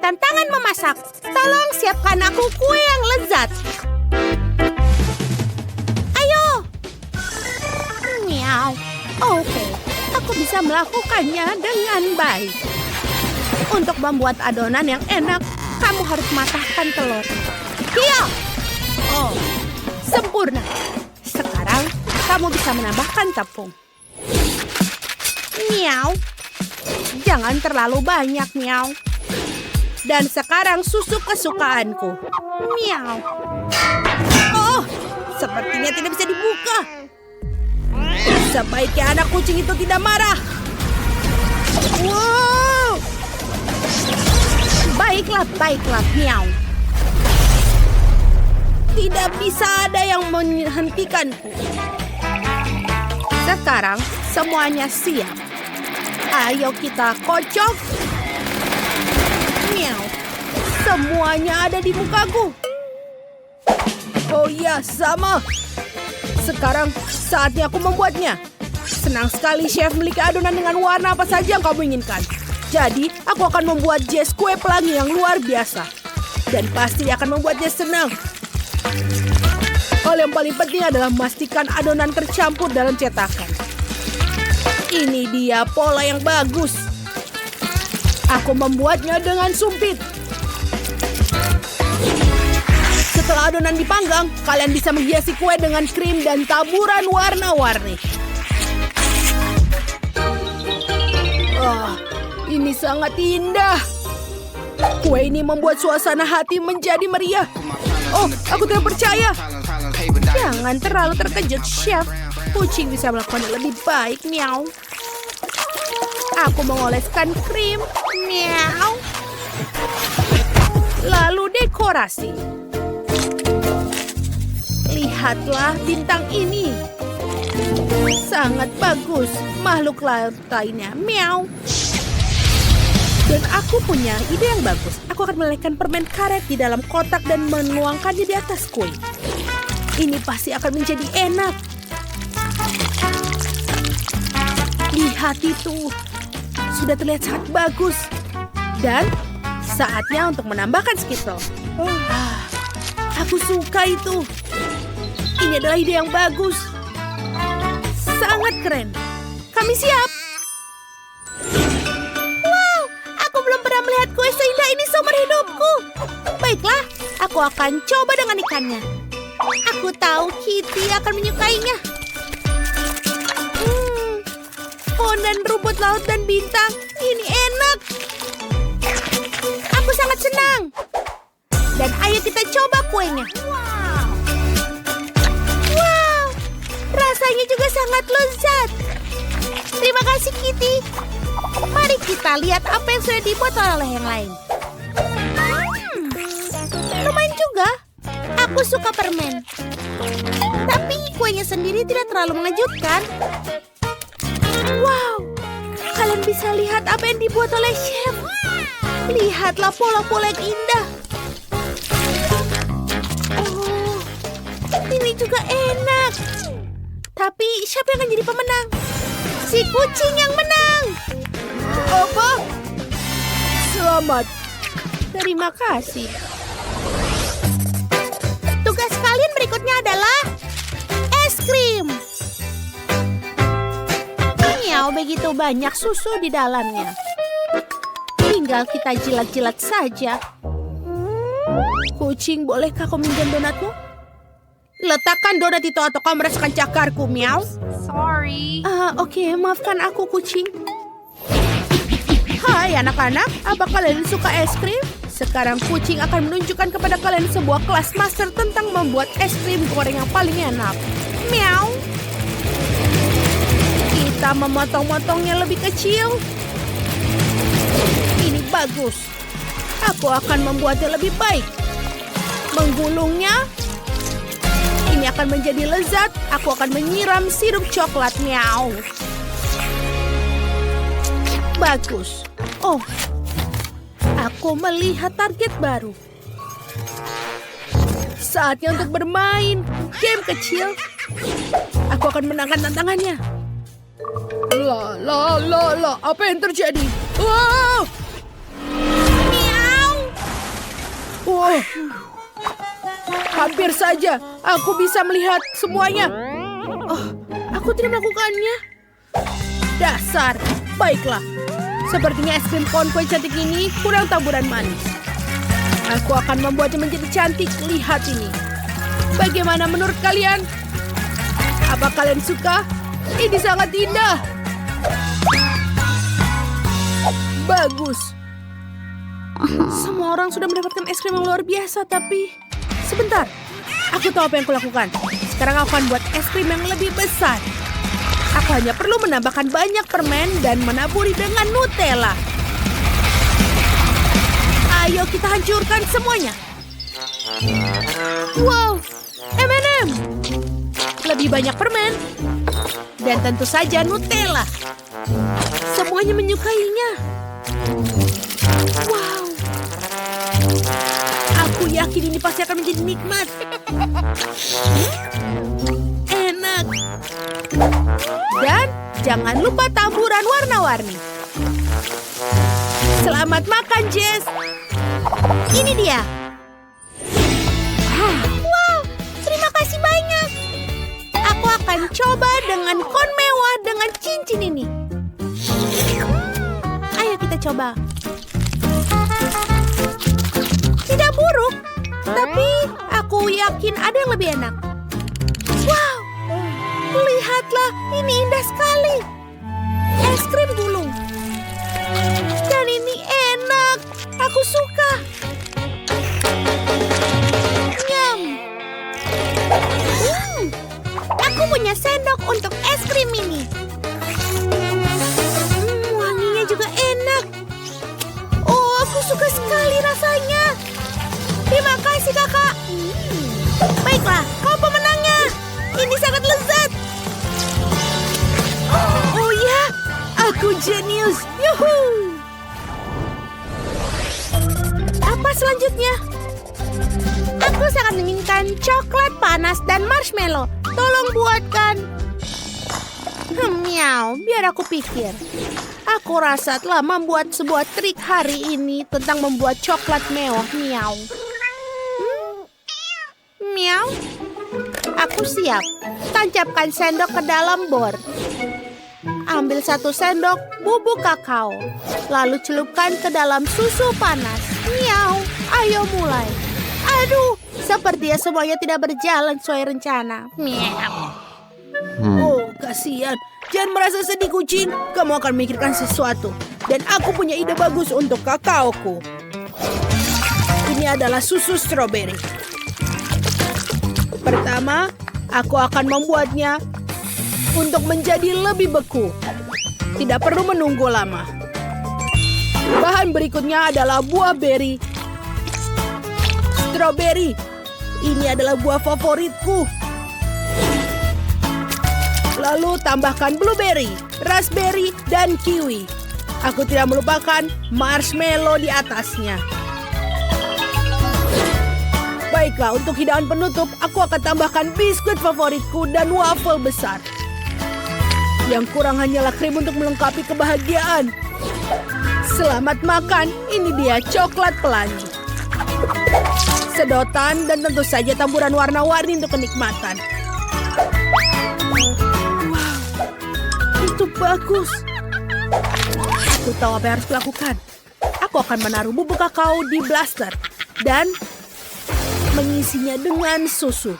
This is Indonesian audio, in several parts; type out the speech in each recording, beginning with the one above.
tantangan memasak. Tolong siapkan aku kue yang lezat. Ayo. Miau. Oke, aku bisa melakukannya dengan baik. Untuk membuat adonan yang enak, kamu harus matahkan telur. Iya. Oh, sempurna. Sekarang kamu bisa menambahkan tepung. Miau. Jangan terlalu banyak, miau. Dan sekarang susu kesukaanku. Miau. Oh, sepertinya tidak bisa dibuka. Sebaiknya anak kucing itu tidak marah. Wow. Baiklah, miau. Tidak bisa ada yang menghentikanku. Sekarang semuanya siap. Ayo kita kocok. Miau. Semuanya ada di mukaku. Oh iya, sama. Sekarang saatnya aku membuatnya. Senang sekali chef memiliki adonan dengan warna apa saja yang kamu inginkan. Jadi, aku akan membuat Jess kue pelangi yang luar biasa. Dan pasti akan membuatnya senang. Hal yang paling penting adalah memastikan adonan tercampur dalam cetakan. Ini dia pola yang bagus. Aku membuatnya dengan sumpit. Setelah adonan dipanggang, kalian bisa menghiasi kue dengan krim dan taburan warna-warni. Ini sangat indah. Kue ini membuat suasana hati menjadi meriah. Oh, aku tidak percaya. Jangan terlalu terkejut, chef. Kucing bisa melakukannya lebih baik, miau. Aku mengoleskan krim, miau. Lalu dekorasi. Lihatlah bintang ini. Sangat bagus. Makhluk laut lainnya, miau. Dan aku punya ide yang bagus. Aku akan melelehkan permen karet di dalam kotak dan menuangkannya di atas kue. Ini pasti akan menjadi enak. Lihat itu. Sudah terlihat sangat bagus. Dan saatnya untuk menambahkan Skittles. Aku suka itu. Ini adalah ide yang bagus. Sangat keren. Kami siap. Wow, aku belum pernah melihat kue seindah ini seumur hidupku. Baiklah, aku akan coba dengan ikannya. Aku tahu Kitty akan menyukainya. Pohon dan rumput laut dan bintang. Ini enak. Aku sangat senang. Dan ayo kita coba kuenya. Wow, rasanya juga sangat lezat. Terima kasih, Kitty. Mari kita lihat apa yang sudah dibuat oleh yang lain. Lumayan juga. Aku suka permen. Tapi kuenya sendiri tidak terlalu mengejutkan. Wow, kalian bisa lihat apa yang dibuat oleh chef. Lihatlah pola-pola yang indah. Oh, ini juga enak. Tapi siapa yang akan jadi pemenang? Si kucing yang menang. Apa? Selamat. Terima kasih. Tugas kalian berikutnya adalah es krim. Miau, begitu banyak susu di dalamnya. Tinggal kita jilat-jilat saja. Kucing, bolehkah kau minjam donatmu? Letakkan donat itu atau kau merasakan cakarku, miau. Sorry. Oke, maafkan aku, kucing. Hai anak-anak, apa kalian suka es krim? Sekarang kucing akan menunjukkan kepada kalian sebuah kelas master tentang membuat es krim goreng yang paling enak. Miau. Kita memotong-motongnya lebih kecil. Ini bagus. Aku akan membuatnya lebih baik. Menggulungnya. Ini akan menjadi lezat. Aku akan menyiram sirup coklat. Miau. Bagus. Oh, aku melihat target baru. Saatnya untuk bermain game kecil. Aku akan menangkan tantangannya. Apa yang terjadi? Wow! Miau! Oh, hampir saja aku bisa melihat semuanya. Oh, aku tidak melakukannya. Dasar. Baiklah. Sepertinya es krim konvoy cantik ini kurang taburan manis. Aku akan membuatnya menjadi cantik. Lihat ini. Bagaimana menurut kalian? Apa kalian suka? Ini sangat indah. Bagus. Semua orang sudah mendapatkan es krim yang luar biasa, tapi... Sebentar. Aku tahu apa yang kulakukan. Sekarang aku akan buat es krim yang lebih besar. Aku hanya perlu menambahkan banyak permen dan menaburi dengan Nutella. Ayo kita hancurkan semuanya. Wow, M&M. Lebih banyak permen. Dan tentu saja Nutella. Semuanya menyukainya. Wow. Aku yakin ini pasti akan menjadi nikmat. Enak. Dan jangan lupa taburan warna-warni. Selamat makan, Jess. Ini dia. Wow, terima kasih banyak. Aku akan coba dengan kon mewah dengan cincin ini. Ayo kita coba. Tidak buruk, tapi aku yakin ada yang lebih enak. Wow, lihatlah, ini indah sekali. Es krim gulung. Dan ini enak, aku suka. Nyam. Aku punya sendok untuk es krim ini. Wanginya juga enak. Oh, aku suka sekali rasanya. Terima kasih, kakak. Baiklah, kau pemenangnya. Ini sangat lezat. Oh ya, aku jenius. Yuhu. Apa selanjutnya? Aku sangat menginginkan coklat panas dan marshmallow. Tolong buatkan. Miau, biar aku pikir. Aku rasa telah membuat sebuah trik hari ini tentang membuat coklat mewah. Miau. Miau. Aku siap. Tancapkan sendok ke dalam bor. Ambil 1 sendok bubuk kakao. Lalu celupkan ke dalam susu panas. Miau. Ayo mulai. Aduh, sepertinya semuanya tidak berjalan sesuai rencana. Miau. Oh, kasihan. Jangan merasa sedih, kucing. Kamu akan memikirkan sesuatu. Dan aku punya ide bagus untuk kakaoku. Ini adalah susu stroberi. Pertama, aku akan membuatnya untuk menjadi lebih beku. Tidak perlu menunggu lama. Bahan berikutnya adalah buah beri. Stroberi. Ini adalah buah favoritku. Lalu tambahkan blueberry, raspberry, dan kiwi. Aku tidak melupakan marshmallow di atasnya. Baiklah, untuk hidangan penutup, aku akan tambahkan biskuit favoritku dan waffle besar. Yang kurang hanyalah krim untuk melengkapi kebahagiaan. Selamat makan, ini dia coklat pelangi. Sedotan dan tentu saja taburan warna-warni untuk kenikmatan. Itu bagus. Aku tahu apa yang harus kulakukan. Aku akan menaruh bubuk kakao di blaster dan mengisinya dengan susu.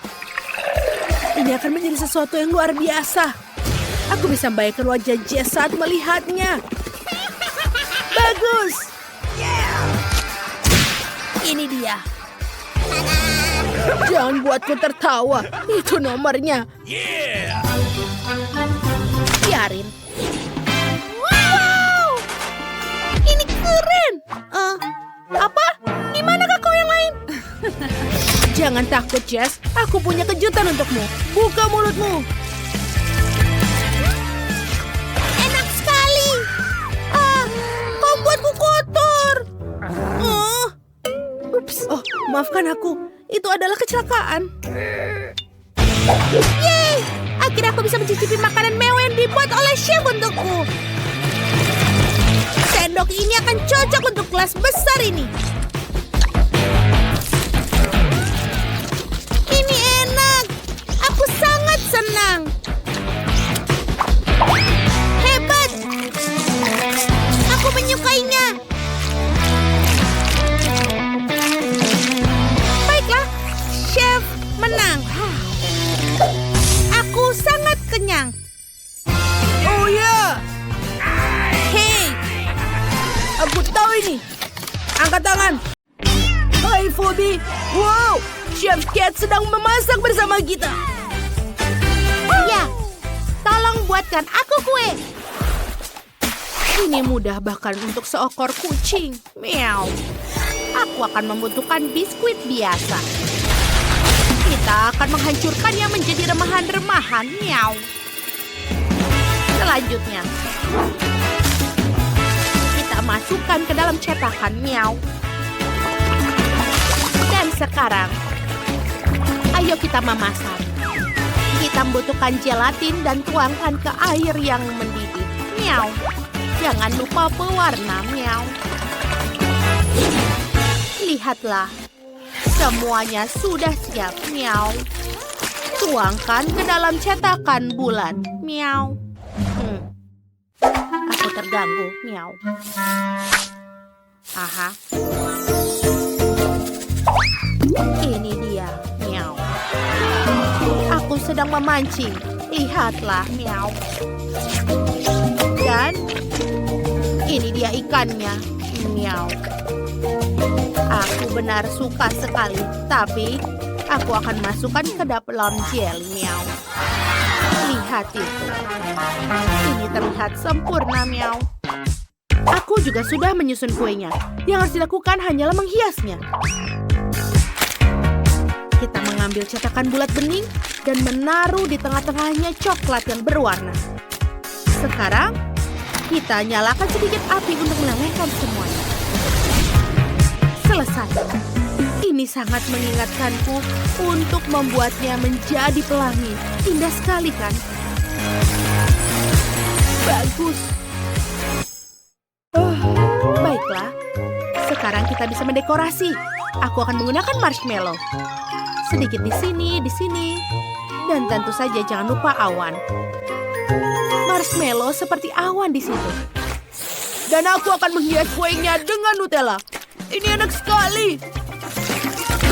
Ini akan menjadi sesuatu yang luar biasa. Aku bisa membayangkan wajah Jess saat melihatnya. Bagus. Ini dia. Jangan buatku tertawa. Itu nomornya. Biarin. Wow, ini keren. Apa? Di mana kakao yang lain? Jangan takut, Jess. Aku punya kejutan untukmu. Buka mulutmu. Enak sekali. Kau buatku kotor. Ups. Oh, maafkan aku. Itu adalah kecelakaan. Yeay! Akhirnya aku bisa mencicipi makanan mewah yang dibuat oleh chef untukku. Sendok ini akan cocok untuk gelas besar ini. Aku tahu ini. Angkat tangan. Hai Phoebe. Wow, Chef Cat sedang memasak bersama kita. Ya, tolong buatkan aku kue. Ini mudah bahkan untuk seekor kucing. Meow. Aku akan membutuhkan biskuit biasa. Kita akan menghancurkannya menjadi remahan-remahan. Meow. Selanjutnya, kita masukkan ke dalam cetakan. Meow. Dan sekarang, ayo kita memasak. Kita membutuhkan gelatin dan tuangkan ke air yang mendidih. Meow. Jangan lupa pewarna. Meow. Lihatlah, semuanya sudah siap. Meow. Tuangkan ke dalam cetakan bulat. Meow. Aku terganggu. Meow. Aha. Ini dia. Meow. Aku sedang memancing. Lihatlah. Meow. Dan ini dia ikannya. Meow. Aku benar suka sekali, tapi aku akan masukkan ke dalam jelly. Meow. Lihat itu. Ini terlihat sempurna. Meow. Aku juga sudah menyusun kuenya. Yang harus dilakukan hanyalah menghiasnya. Kita mengambil cetakan bulat bening dan menaruh di tengah-tengahnya coklat yang berwarna. Sekarang, kita nyalakan sedikit api untuk melelehkan semuanya. Selesai. Ini sangat mengingatkanku untuk membuatnya menjadi pelangi. Indah sekali kan? Bagus. Baiklah. Sekarang kita bisa mendekorasi. Aku akan menggunakan marshmallow. Sedikit di sini, dan tentu saja jangan lupa awan. Marshmallow seperti awan di situ. Dan aku akan menghias kuenya dengan Nutella. Ini enak sekali.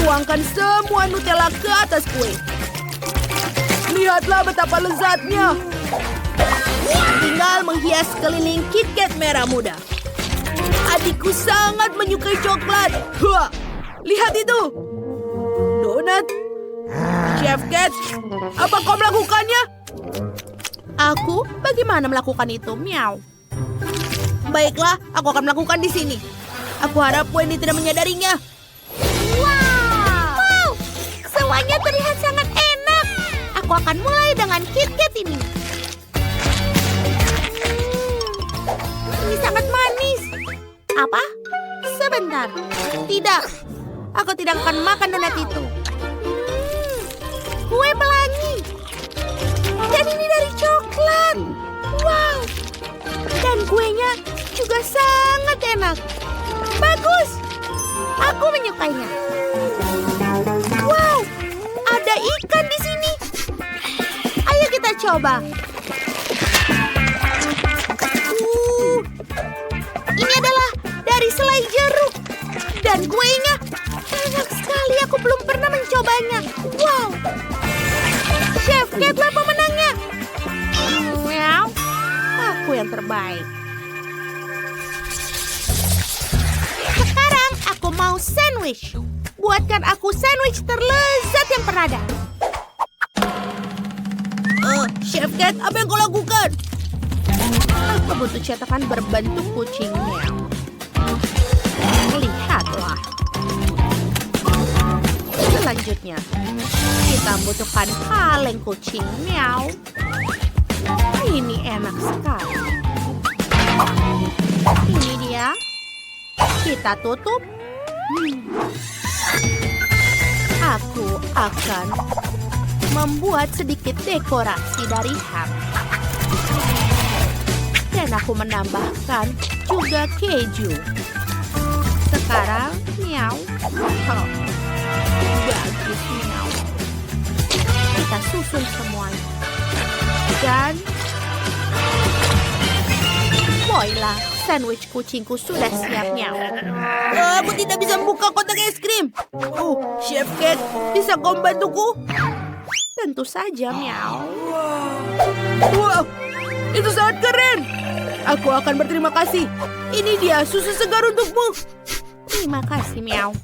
Tuangkan semua Nutella ke atas kue. Lihatlah betapa lezatnya. Tinggal menghias keliling KitKat merah muda. Adikku sangat menyukai coklat. Wah, lihat itu. Donat. Chef Cat, apa kau melakukannya? Aku? Bagaimana melakukan itu? Meow. Baiklah, aku akan melakukan di sini. Aku harap Wendy tidak menyadarinya. Wow, semuanya terlihat sangat enak. Aku akan mulai dengan KitKat ini. Ini sangat manis. Apa? Sebentar. Tidak. Aku tidak akan makan donat itu. Kue pelangi. Dan ini dari coklat. Wow. Dan kuenya juga sangat enak. Bagus. Aku menyukainya. Wow. Ada ikan di sini. Ayo kita coba. Ini adalah dari selai jeruk. Dan kuenya enak sekali. Aku belum pernah mencobanya. Wow. Chef Cat pemenangnya. Wow. Aku yang terbaik. Sekarang aku mau sandwich. Buatkan aku sandwich terlezat yang pernah ada. Chef Cat, apa yang kau lakukan? Aku butuh cetakan berbentuk kucing. Meow. Lihatlah. Selanjutnya, kita membutuhkan kaleng kucing. Meow. Ini enak sekali. Ini dia. Kita tutup. Aku akan membuat sedikit dekorasi dari ham. Dan aku menambahkan juga keju. Sekarang, meow. Oh, bagus, meow. Kita susun semuanya. Dan, voila, sandwich kucingku sudah siap, meow. Aku tidak bisa membuka kotak es krim. Chef Cat, bisa kau membantuku? Tentu saja, meow. Wow, itu sangat keren. Aku akan berterima kasih. Ini dia susu segar untukmu. Terima kasih, Meow.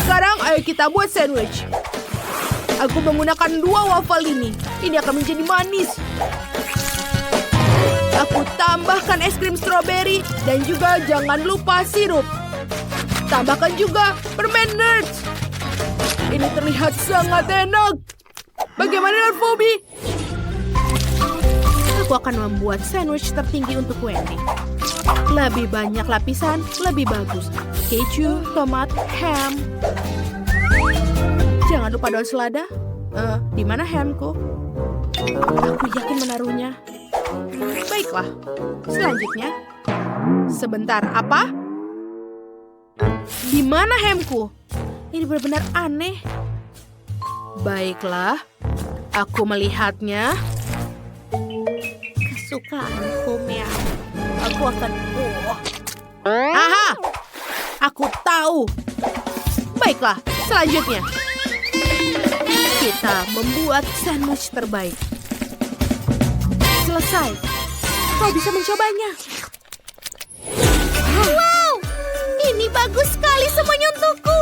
Sekarang ayo kita buat sandwich. Aku menggunakan 2 waffle ini. Ini akan menjadi manis. Aku tambahkan es krim stroberi dan juga jangan lupa sirup. Tambahkan juga permen Nerds. Ini terlihat sangat enak. Bagaimana dengan Phoebe? Aku akan membuat sandwich tertinggi untuk Wendy. Lebih banyak lapisan, lebih bagus. Keju, tomat, ham. Jangan lupa daun selada. Di mana hamku? Aku yakin menaruhnya. Baiklah. Selanjutnya. Sebentar, apa? Di mana hamku? Ini benar-benar aneh. Baiklah. Aku melihatnya. Kesukaanku, Meow. Aku akan... Aha! Aku tahu. Baiklah, selanjutnya. Kita membuat sandwich terbaik. Selesai. Kau bisa mencobanya. Wow! Ini bagus sekali semuanya untukku.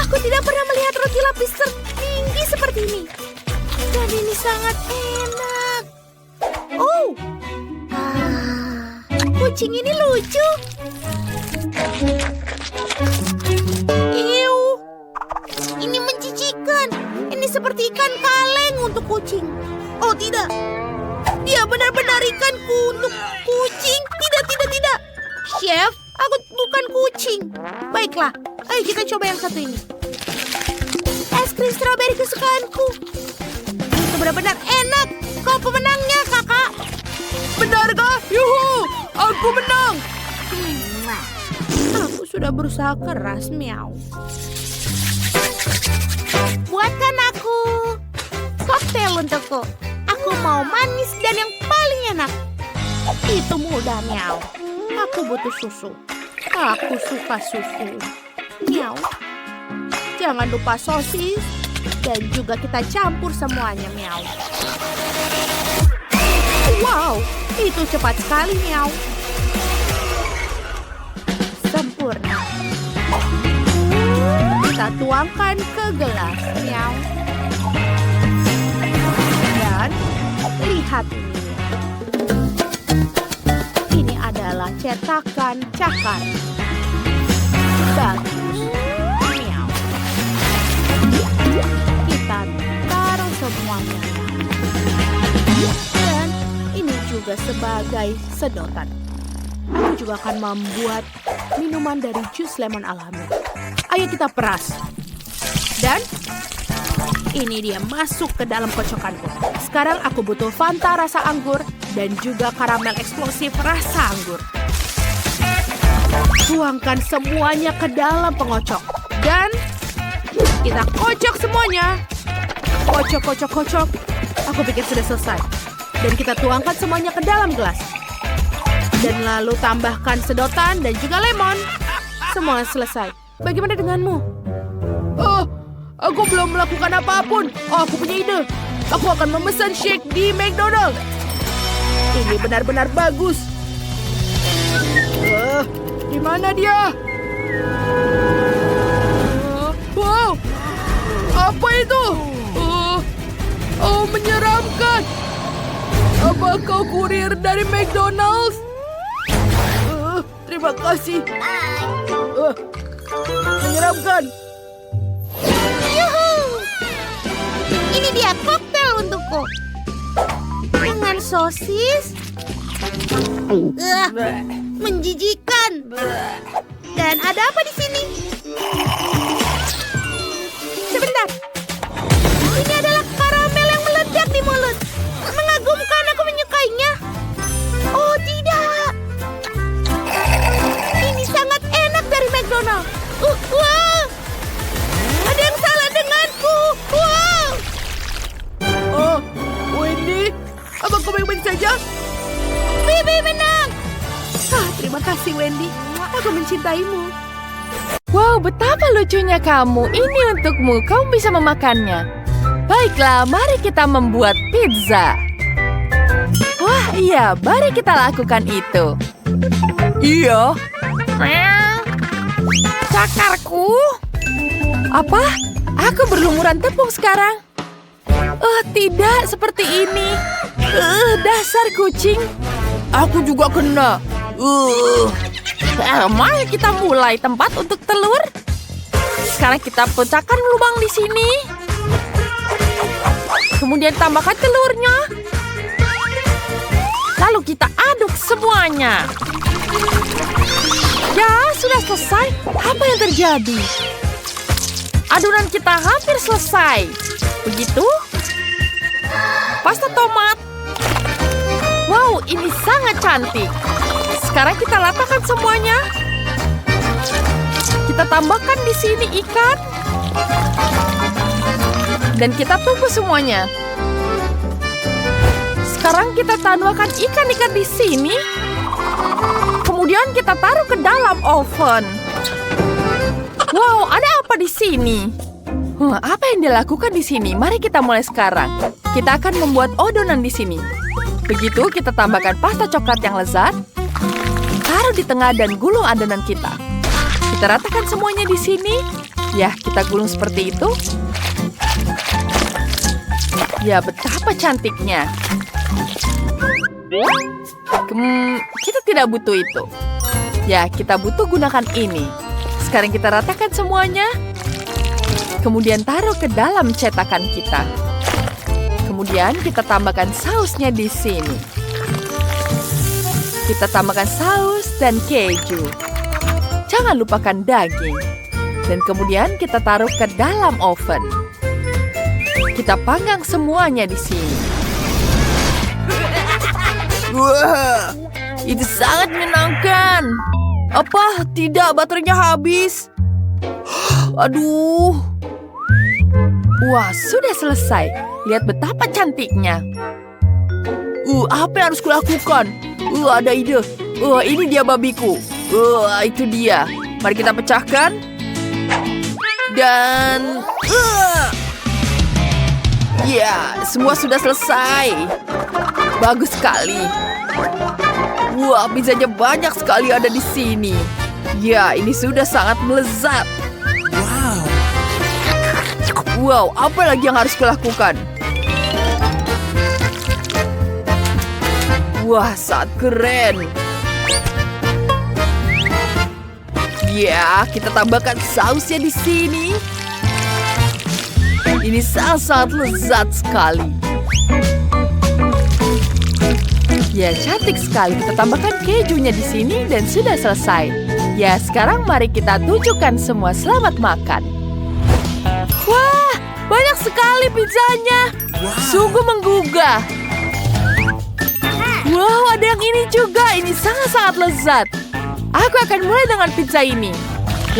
Aku tidak pernah melihat roti lapis tertinggi seperti ini. Dan ini sangat enak. Oh! Kucing ini lucu. Ew. Ini menjijikan. Ini seperti ikan kaleng untuk kucing. Oh tidak. Dia benar-benar ikanku untuk kucing. Tidak. Chef, aku bukan kucing. Baiklah, ayo kita coba yang satu ini. Es krim stroberi kesukaanku. Itu benar-benar enak. Kau pemenangnya, kakak. Benarkah? Yuhu! Aku menang! Aku sudah berusaha keras, Meow. Buatkan aku koktail untukku. Aku mau manis dan yang paling enak. Itu mudah, Meow. Aku butuh susu. Aku suka susu. Meow. Jangan lupa sosis. Dan juga kita campur semuanya, Meow. Wow, itu cepat sekali, Meow. Sempurna. Kita tuangkan ke gelas, Meow. Dan lihat ini. Ini adalah cetakan cakar. Bagus. Meow. Kita taruh semuanya. Dan ini juga sebagai sedotan. Aku juga akan membuat minuman dari jus lemon alami. Ayo kita peras. Dan ini dia masuk ke dalam kocokanku. Sekarang aku butuh Fanta rasa anggur dan juga karamel eksplosif rasa anggur. Tuangkan semuanya ke dalam pengocok. Dan kita kocok semuanya. Kocok. Aku pikir sudah selesai. Dan kita tuangkan semuanya ke dalam gelas. Dan lalu tambahkan sedotan dan juga lemon. Semua selesai. Bagaimana denganmu? Oh, aku belum melakukan apapun. Oh, aku punya ide. Aku akan memesan shake di McDonald's. Ini benar-benar bagus. Di mana dia? Wow, apa itu? Oh, menyeramkan. Apa kau kurir dari McDonald's? Terima kasih. Menyeramkan. Yuhu! Ini dia koktail untukku. Dengan sosis. Menjijikan. Dan ada apa di sini? Sebentar. Ini adalah karamel yang meledak di mulut. Mengagumkan, aku menyukainya. Oh tidak. Ini sangat enak dari McDonald's. Wow. Ada yang salah denganku. Wow. Oh, Wendy, apa kau baik-baik saja? Bibi menang. Terima kasih, Wendy. Aku mencintaimu. Wow, betapa lucunya kamu. Ini untukmu, kamu bisa memakannya. Baiklah, mari kita membuat pizza. Wah, Iya, mari kita lakukan itu. Iya. Cakarku. Apa? Aku berlumuran tepung sekarang. Tidak seperti ini. Dasar kucing. Aku juga kena. Mari kita mulai tempat untuk telur. Sekarang kita pecahkan lubang di sini. Kemudian tambahkan telurnya. Lalu kita aduk semuanya. Ya, sudah selesai. Apa yang terjadi? Adonan kita hampir selesai. Begitu? Pasta tomat. Wow, ini sangat cantik. Sekarang kita ratakan semuanya. Kita tambahkan di sini ikan. Dan kita tunggu semuanya. Sekarang kita tambahkan ikan-ikan di sini. Kemudian kita taruh ke dalam oven. Wow, ada apa di sini? Apa yang dilakukan di sini? Mari kita mulai sekarang. Kita akan membuat adonan di sini. Begitu kita tambahkan pasta coklat yang lezat. Taruh di tengah dan gulung adonan kita. Kita ratakan semuanya di sini. Ya, kita gulung seperti itu. Ya, betapa cantiknya. Kita tidak butuh itu. Ya, kita butuh gunakan ini. Sekarang kita ratakan semuanya. Kemudian taruh ke dalam cetakan kita. Kemudian kita tambahkan sausnya di sini. Kita tambahkan saus dan keju. Jangan lupakan daging. Dan kemudian kita taruh ke dalam oven. Kita panggang semuanya di sini. Wah, itu sangat menyenangkan. Apa? Tidak, baterainya habis. Aduh. Wah, sudah selesai. Lihat betapa cantiknya. Apa yang harus kulakukan? Ada ide. Ini dia babiku. Itu dia. Mari kita pecahkan. Dan... ya, semua sudah selesai. Bagus sekali. Wah, pizzanya banyak sekali ada di sini. Ya, ini sudah sangat melezat. Wow, apa lagi yang harus kulakukan? Wah, sangat keren. Ya, kita tambahkan sausnya di sini. Ini sangat lezat sekali. Ya, cantik sekali. Kita tambahkan kejunya di sini dan sudah selesai. Ya, sekarang mari kita tunjukkan semua. Selamat makan. Wah, banyak sekali pizzanya. Sungguh menggugah. Wow, ada yang ini juga. Ini sangat lezat. Aku akan mulai dengan pizza ini.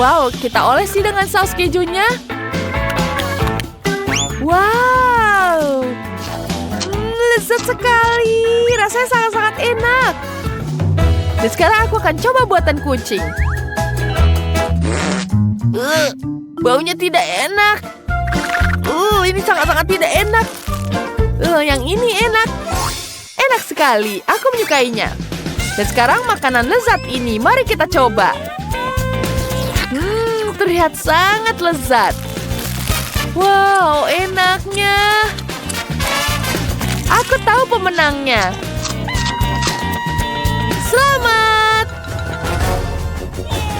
Wow, kita olesi dengan saus kejunya. Wow, lezat sekali. Rasanya sangat enak. Dan sekarang aku akan coba buatan kucing. Baunya tidak enak. Ini sangat tidak enak. Yang ini enak. Enak sekali. Aku menyukainya. Dan sekarang makanan lezat ini. Mari kita coba. Terlihat sangat lezat. Wow, enaknya. Aku tahu pemenangnya. Selamat.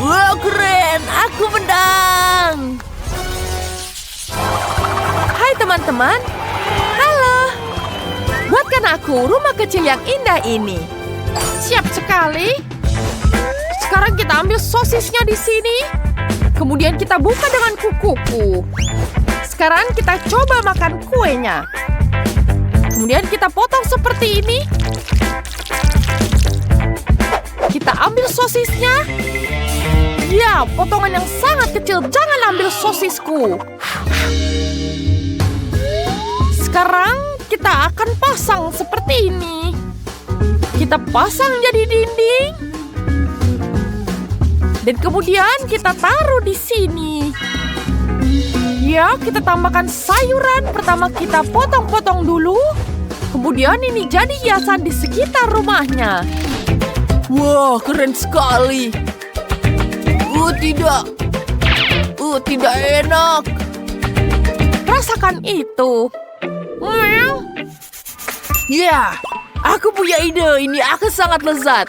Wow, keren. Aku menang. Hai teman-teman. Halo. Buatkan aku rumah kecil yang indah ini. Siap sekali. Sekarang kita ambil sosisnya di sini. Kemudian kita buka dengan kukuku. Sekarang kita coba makan kuenya. Kemudian kita potong seperti ini. Kita ambil sosisnya. Ya, potongan yang sangat kecil. Jangan ambil sosisku. Sekarang kita akan pasang seperti ini. Kita pasang jadi dinding. Dan kemudian kita taruh di sini. Ya, kita tambahkan sayuran. Pertama kita potong-potong dulu. Kemudian ini jadi hiasan di sekitar rumahnya. Wah, keren sekali. Tidak enak. Rasakan itu. Ya, aku punya ide. Ini akan sangat lezat.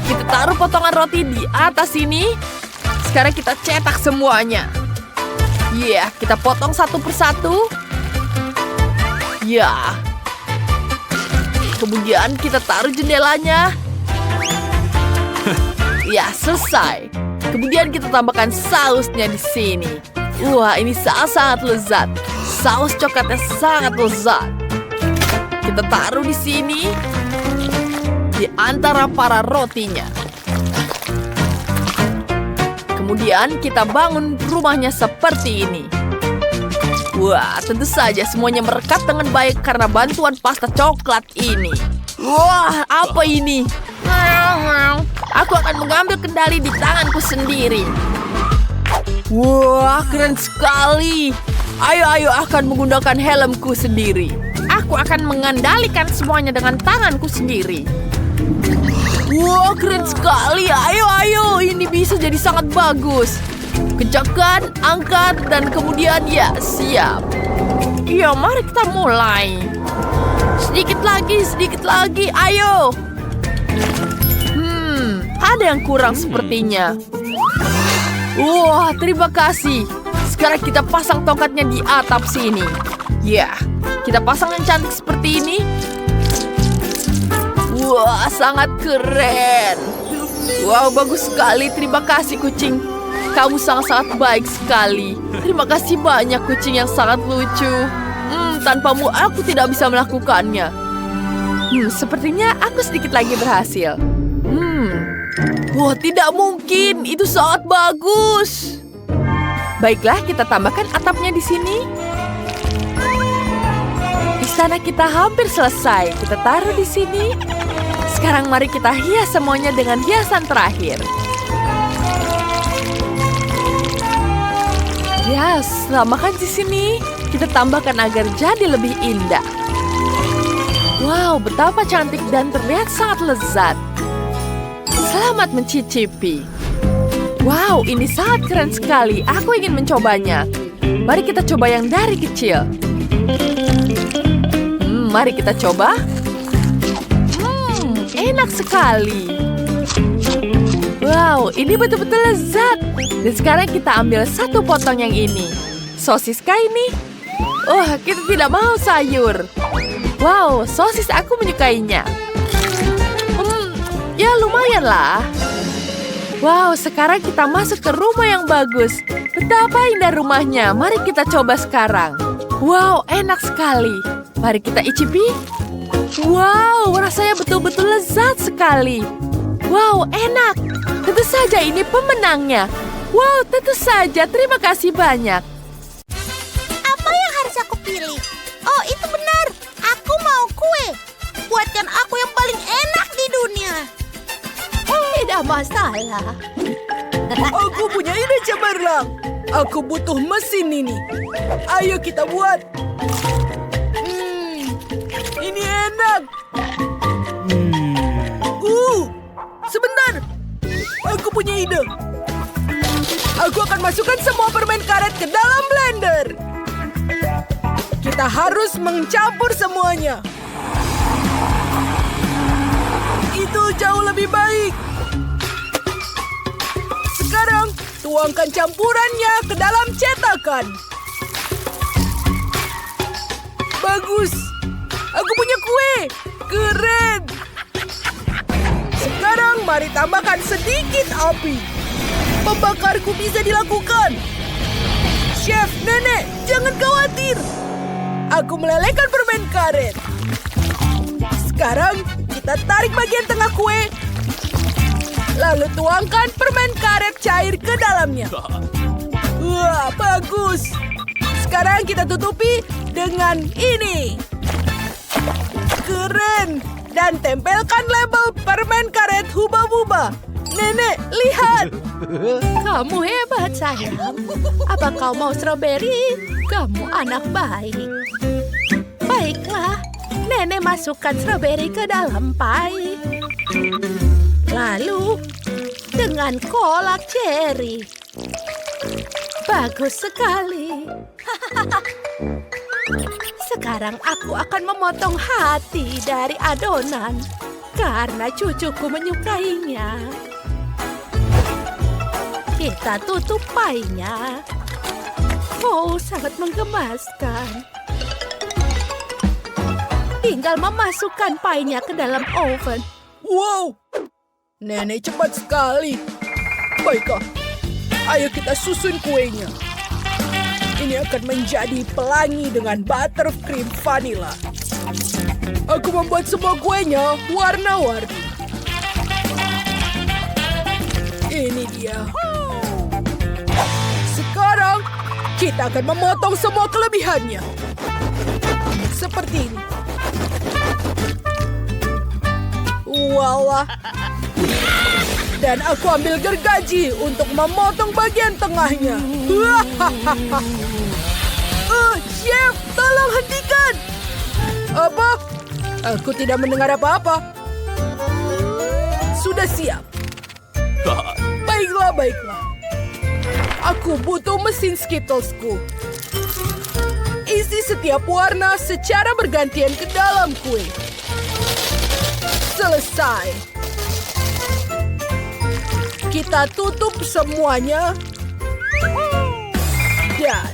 Kita taruh potongan roti di atas ini. Sekarang kita cetak semuanya. Ya, kita potong satu persatu. Ya. Kemudian kita taruh jendelanya. Ya, selesai. Kemudian kita tambahkan sausnya di sini. Wah, ini sangat lezat. Saus coklatnya sangat lezat. Kita taruh di sini. Di antara para rotinya. Kemudian kita bangun rumahnya seperti ini. Wah, tentu saja semuanya merekat dengan baik karena bantuan pasta coklat ini. Wah, apa ini? Aku akan mengambil kendali di tanganku sendiri. Wah, keren sekali. Ayo, akan menggunakan helmku sendiri. Aku akan mengendalikan semuanya dengan tanganku sendiri. Wah, keren sekali. Ayo. Ini bisa jadi sangat bagus. Kencangkan, angkat, dan kemudian ya, siap. Ya, mari kita mulai. Sedikit lagi. Ayo. Ada yang kurang sepertinya. Wah, terima kasih. Sekarang kita pasang tongkatnya di atap sini. Ya, kita pasang yang cantik seperti ini. Wah, sangat keren. Wow, bagus sekali. Terima kasih, kucing. Kamu sangat baik sekali. Terima kasih banyak, kucing yang sangat lucu. Tanpamu aku tidak bisa melakukannya. Sepertinya aku sedikit lagi berhasil. Wah, tidak mungkin. Itu sangat bagus. Baiklah, kita tambahkan atapnya di sini. Istana kita hampir selesai. Kita taruh di sini. Sekarang mari kita hias semuanya dengan hiasan terakhir. Ya, makan di sini. Kita tambahkan agar jadi lebih indah. Wow, betapa cantik dan terlihat sangat lezat. Selamat mencicipi. Wow, ini sangat keren sekali. Aku ingin mencobanya. Mari kita coba yang dari kecil. Mari kita coba. Enak sekali. Wow, ini betul-betul lezat. Dan sekarang kita ambil satu potong yang ini. Sosis kah ini? Oh, kita tidak mau sayur. Wow, sosis aku menyukainya. Ya lumayan lah. Wow, sekarang kita masuk ke rumah yang bagus. Betapa indah rumahnya. Mari kita coba sekarang. Wow, enak sekali. Mari kita icipi. Wow, rasanya betul-betul lezat sekali. Wow, enak. Tentu saja ini pemenangnya. Wow, tentu saja. Terima kasih banyak. Apa yang harus aku pilih? Oh, itu benar. Aku mau kue. Buatkan aku yang paling enak di dunia. Tidak masalah. Aku punya ide cemerlang. Aku butuh mesin ini. Ayo kita buat. Ini enak. Sebentar. Aku punya ide. Aku akan masukkan semua permen karet ke dalam blender. Kita harus mencampur semuanya. Itu jauh lebih baik. Sekarang, tuangkan campurannya ke dalam cetakan. Bagus. Aku punya kue. Keren. Sekarang, mari tambahkan sedikit api. Pembakarku bisa dilakukan. Chef, Nenek, jangan khawatir. Aku melelehkan permen karet. Sekarang, kita tarik bagian tengah kue. Lalu tuangkan permen karet cair ke dalamnya. Wah, bagus. Sekarang kita tutupi dengan ini. Keren. Dan tempelkan label permen karet Huba-Buba. Nenek, lihat. Kamu hebat, sayang. Apa kau mau stroberi? Kamu anak baik. Baiklah, Nenek masukkan stroberi ke dalam pie. Lalu dengan kolak cherry. Bagus sekali. Sekarang aku akan memotong hati dari adonan karena cucuku menyukainya. Kita tutup pie-nya. Oh, sangat menggemaskan. Tinggal memasukkan pie-nya ke dalam oven. Wow, nenek cepat sekali. Baiklah, ayo kita susun kuenya. Ini akan menjadi pelangi dengan buttercream vanilla. Aku membuat semua kuenya warna-warni. Ini dia. Sekarang, kita akan memotong semua kelebihannya. Seperti ini. Walah. Dan aku ambil gergaji untuk memotong bagian tengahnya. Chef, tolong hentikan. Apa? Aku tidak mendengar apa-apa. Sudah siap. Baiklah. Aku butuh mesin Skittlesku. Isi setiap warna secara bergantian ke dalam kue. Selesai. Kita tutup semuanya. Dan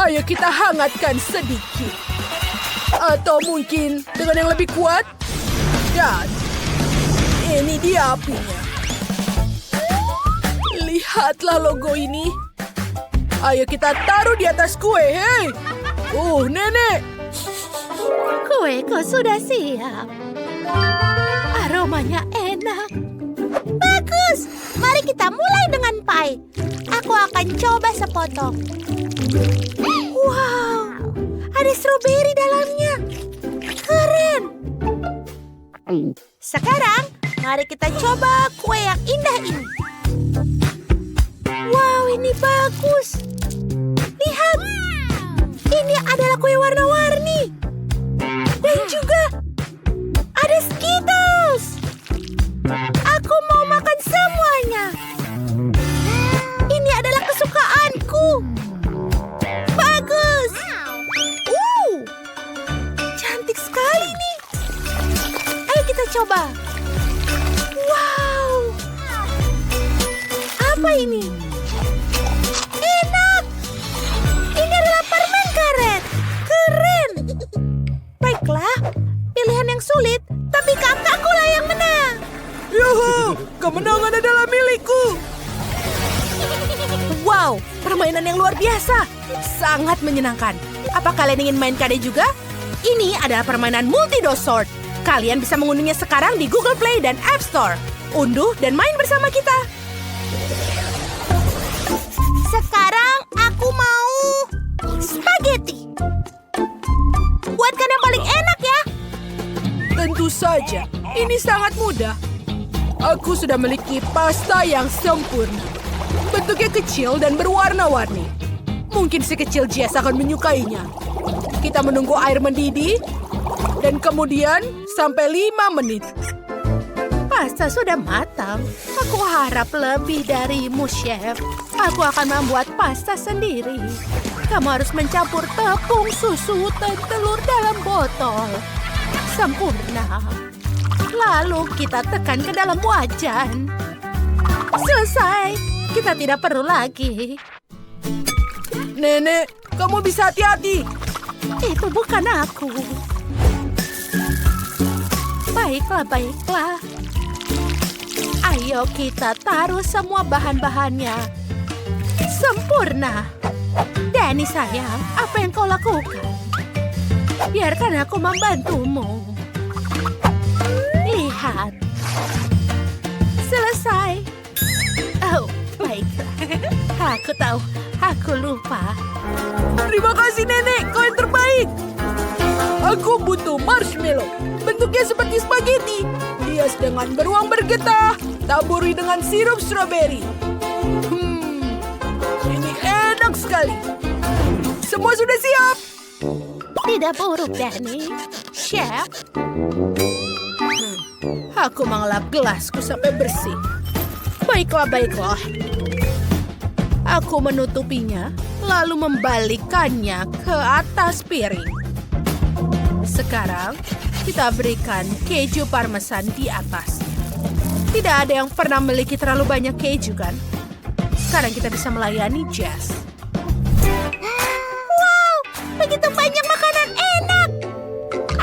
ayo kita hangatkan sedikit. Atau mungkin dengan yang lebih kuat. Dan ini dia apinya. Lihatlah logo ini. Ayo kita taruh di atas kue, hei. Nenek. Kueku sudah siap. Aromanya enak. Bagus. Mari kita mulai dengan pie. Aku akan coba sepotong. Wow. Ada stroberi dalamnya. Keren. Sekarang, mari kita coba kue yang indah ini. Wow, ini bagus. Lihat. Ini adalah kue warna-warni. Dan juga ada Skittles. Aku mau makan semuanya. Ini adalah kesukaanku. Bagus. Cantik sekali nih. Ayo kita coba. Wow. Apa ini? Enak. Ini adalah permen karet. Keren. Baiklah, pilihan yang sulit, tapi kakakku lah yang menang. Yuhu, kemenangan adalah milikku. Wow, permainan yang luar biasa. Sangat menyenangkan. Apa kalian ingin main kade juga? Ini adalah permainan multi-dose sword. Kalian bisa mengunduhnya sekarang di Google Play dan App Store. Unduh dan main bersama kita. Sekarang aku mau spaghetti. Buatkan yang paling enak ya. Tentu saja, ini sangat mudah. Aku sudah memiliki pasta yang sempurna. Bentuknya kecil dan berwarna-warni. Mungkin si kecil Jess akan menyukainya. Kita menunggu air mendidih, dan kemudian sampai 5 menit. Pasta sudah matang. Aku harap lebih darimu, Chef. Aku akan membuat pasta sendiri. Kamu harus mencampur tepung, susu, dan telur dalam botol. Sempurna. Lalu kita tekan ke dalam wajan. Selesai. Kita tidak perlu lagi. Nenek, kamu bisa hati-hati. Itu bukan aku. Baiklah. Ayo kita taruh semua bahan-bahannya. Sempurna. Danny sayang, apa yang kau lakukan? Biarkan aku membantumu. Lihat. Selesai. Oh, baiklah. Aku tahu, aku lupa. Terima kasih, Nenek. Kau yang terbaik. Aku butuh marshmallow. Bentuknya seperti spaghetti. Hias dengan beruang bergetah. Taburi dengan sirup stroberi. Ini enak sekali. Semua sudah siap. Tidak buruk, Danny. Chef. Aku mengelap gelasku sampai bersih. Baiklah. Aku menutupinya, lalu membalikkannya ke atas piring. Sekarang, kita berikan keju parmesan di atas. Tidak ada yang pernah memiliki terlalu banyak keju, kan? Sekarang kita bisa melayani Jess. Wow, begitu banyak makanan enak.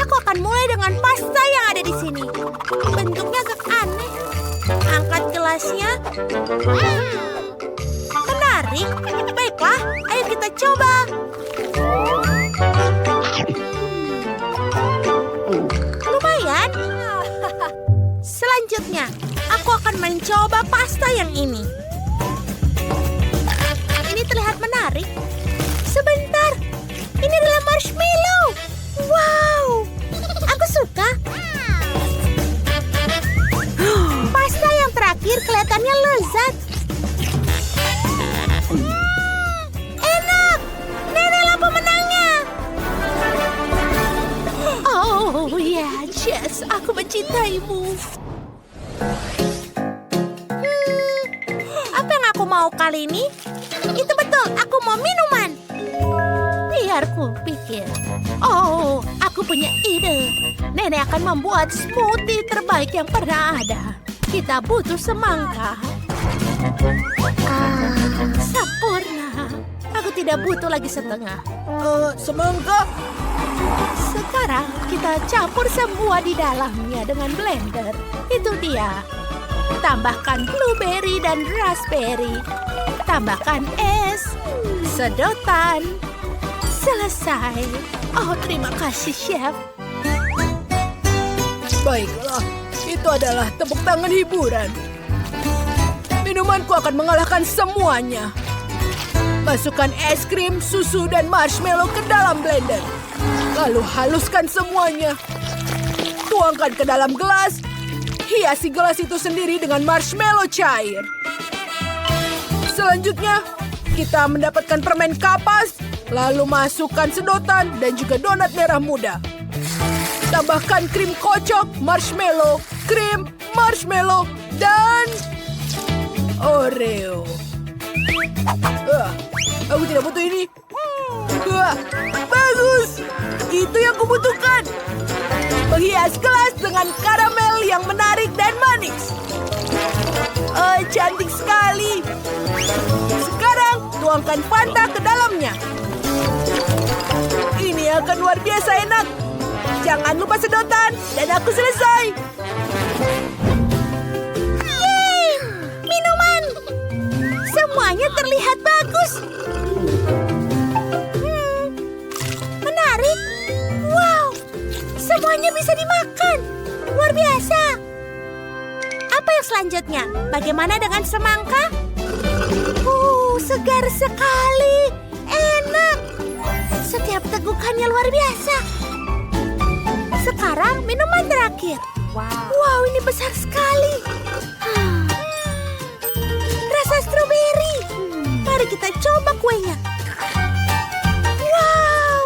Aku akan mulai dengan pasta yang ada di sini. Bentuknya agak aneh. Angkat gelasnya. Menarik. Baiklah, ayo kita coba. Lumayan. Selanjutnya, aku akan mencoba pasta yang ini. Ini terlihat menarik. Sebentar, ini adalah marshmallow. Wow, aku suka. Pasta yang terakhir kelihatannya lezat. Enak. Nenek pemenangnya. Oh ya, Jess, aku mencintaimu. Apa yang aku mau kali ini? Itu betul, aku mau minuman. Biar ku pikir. Oh, aku punya ide. Nenek akan membuat smoothie terbaik yang pernah ada. Kita butuh semangka. Sempurna. Aku tidak butuh lagi setengah. Semangka? Sekarang kita campur semua di dalamnya dengan blender. Itu dia. Tambahkan blueberry dan raspberry. Tambahkan es. Sedotan. Selesai. Oh, terima kasih, Chef. Baiklah, itu adalah tepuk tangan hiburan. Minumanku akan mengalahkan semuanya. Masukkan es krim, susu, dan marshmallow ke dalam blender. Lalu haluskan semuanya. Tuangkan ke dalam gelas. Hiasi gelas itu sendiri dengan marshmallow cair. Selanjutnya, kita mendapatkan permen kapas. Lalu masukkan sedotan dan juga donat merah muda. Tambahkan krim kocok, marshmallow, krim, marshmallow, dan Oreo. Aku tidak butuh ini. Bagus. Itu yang kubutuhkan. Menghias gelas dengan karamel yang menarik dan manis. Cantik sekali. Sekarang tuangkan Fanta ke dalamnya. Ini akan luar biasa enak. Jangan lupa sedotan dan aku selesai. Yeay! Minuman! Semuanya terlihat bagus. Menarik. Wow! Semuanya bisa dimakan. Luar biasa. Apa yang selanjutnya? Bagaimana dengan semangka? Segar sekali. Enak. Setiap tegukannya luar biasa. Sekarang minuman terakhir. Wow, ini besar sekali. Rasa stroberi. Mari kita coba kuenya. Wow.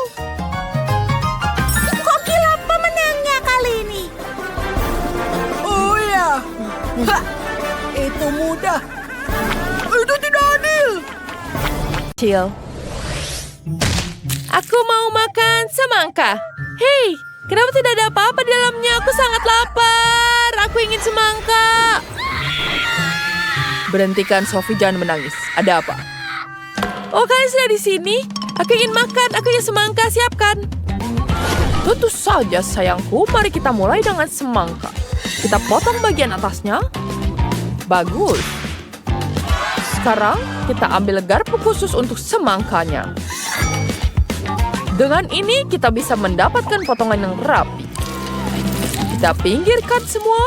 Kok gila pemenangnya kali ini? Oh ya. Itu mudah. Itu tidak adil. Kecil. Aku mau makan semangka. Hei, kenapa tidak ada apa-apa di dalamnya? Aku sangat lapar. Aku ingin semangka. Berhentikan, Sophie, jangan menangis. Ada apa? Oh, kalian sudah di sini? Aku ingin makan. Aku ingin semangka. Siapkan. Tentu saja, sayangku. Mari kita mulai dengan semangka. Kita potong bagian atasnya. Bagus. Sekarang kita ambil garpu khusus untuk semangkanya. Dengan ini kita bisa mendapatkan potongan yang rapi. Kita pinggirkan semua.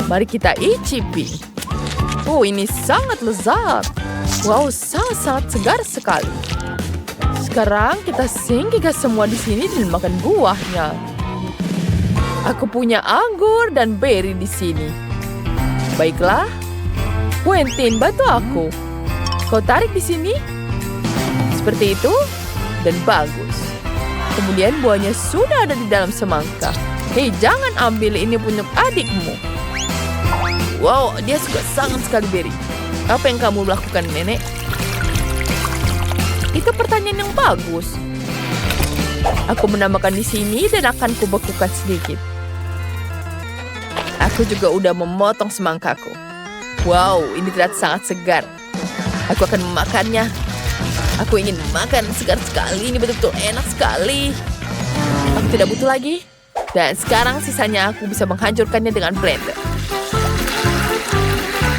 Mari kita icipi. Ini sangat lezat. Wow, sangat-sangat segar sekali. Sekarang kita singgihkan semua di sini dan makan buahnya. Aku punya anggur dan beri di sini. Baiklah, Quentin, bantu aku. Kau tarik di sini. Seperti itu. Dan bagus. Kemudian buahnya sudah ada di dalam semangka. Hei, jangan ambil ini punya adikmu. Wow, dia suka sangat sekali beri. Apa yang kamu lakukan, Nenek? Itu pertanyaan yang bagus. Aku menambahkan di sini dan akan kubekukan sedikit. Aku juga udah memotong semangkaku. Wow, ini terlihat sangat segar. Aku akan memakannya. Aku ingin makan segar sekali. Ini betul-betul enak sekali. Aku tidak butuh lagi. Dan sekarang sisanya aku bisa menghancurkannya dengan blender.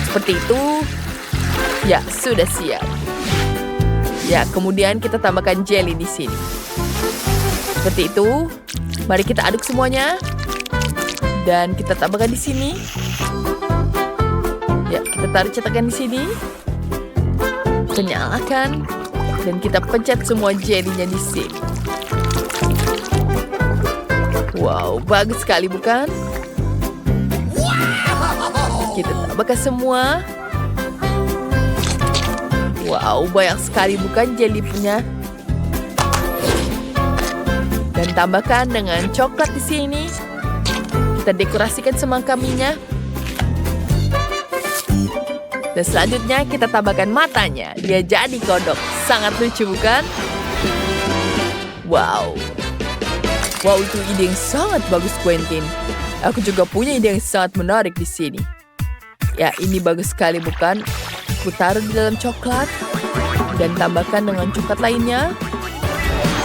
Seperti itu. Ya, sudah siap. Ya, kemudian kita tambahkan jelly di sini. Seperti itu. Mari kita aduk semuanya. Dan kita tambahkan di sini. Ya, kita taruh cetakan di sini. Kita nyalakan. Dan kita pencet semua jelly-nya di sini. Wow, bagus sekali bukan? Kita tambahkan semua. Wow, banyak sekali bukan jelly punya. Dan tambahkan dengan coklat di sini. Kita dekorasikan semangka mie-nya. Dan selanjutnya kita tambahkan matanya. Dia jadi kodok. Sangat lucu bukan? Wow. Wow, itu ide yang sangat bagus, Quentin. Aku juga punya ide yang sangat menarik di sini. Ya, ini bagus sekali bukan? Aku taruh di dalam coklat. Dan tambahkan dengan coklat lainnya.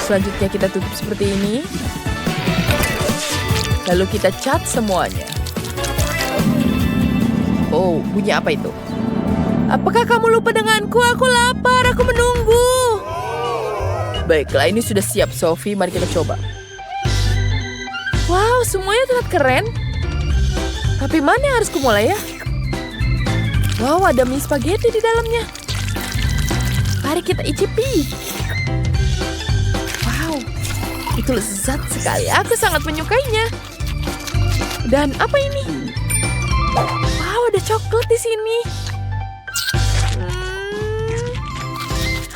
Selanjutnya kita tutup seperti ini. Lalu kita cat semuanya. Oh, bunyi apa itu? Apakah kamu lupa denganku? Aku lapar, aku menunggu. Baiklah, ini sudah siap, Sophie. Mari kita coba. Wow, semuanya terlihat keren. Tapi mana yang harus kumulai ya? Wow, ada mie spaghetti di dalamnya. Mari kita icipi. Wow, itu lezat sekali. Aku sangat menyukainya. Dan apa ini? Wow, ada coklat di sini.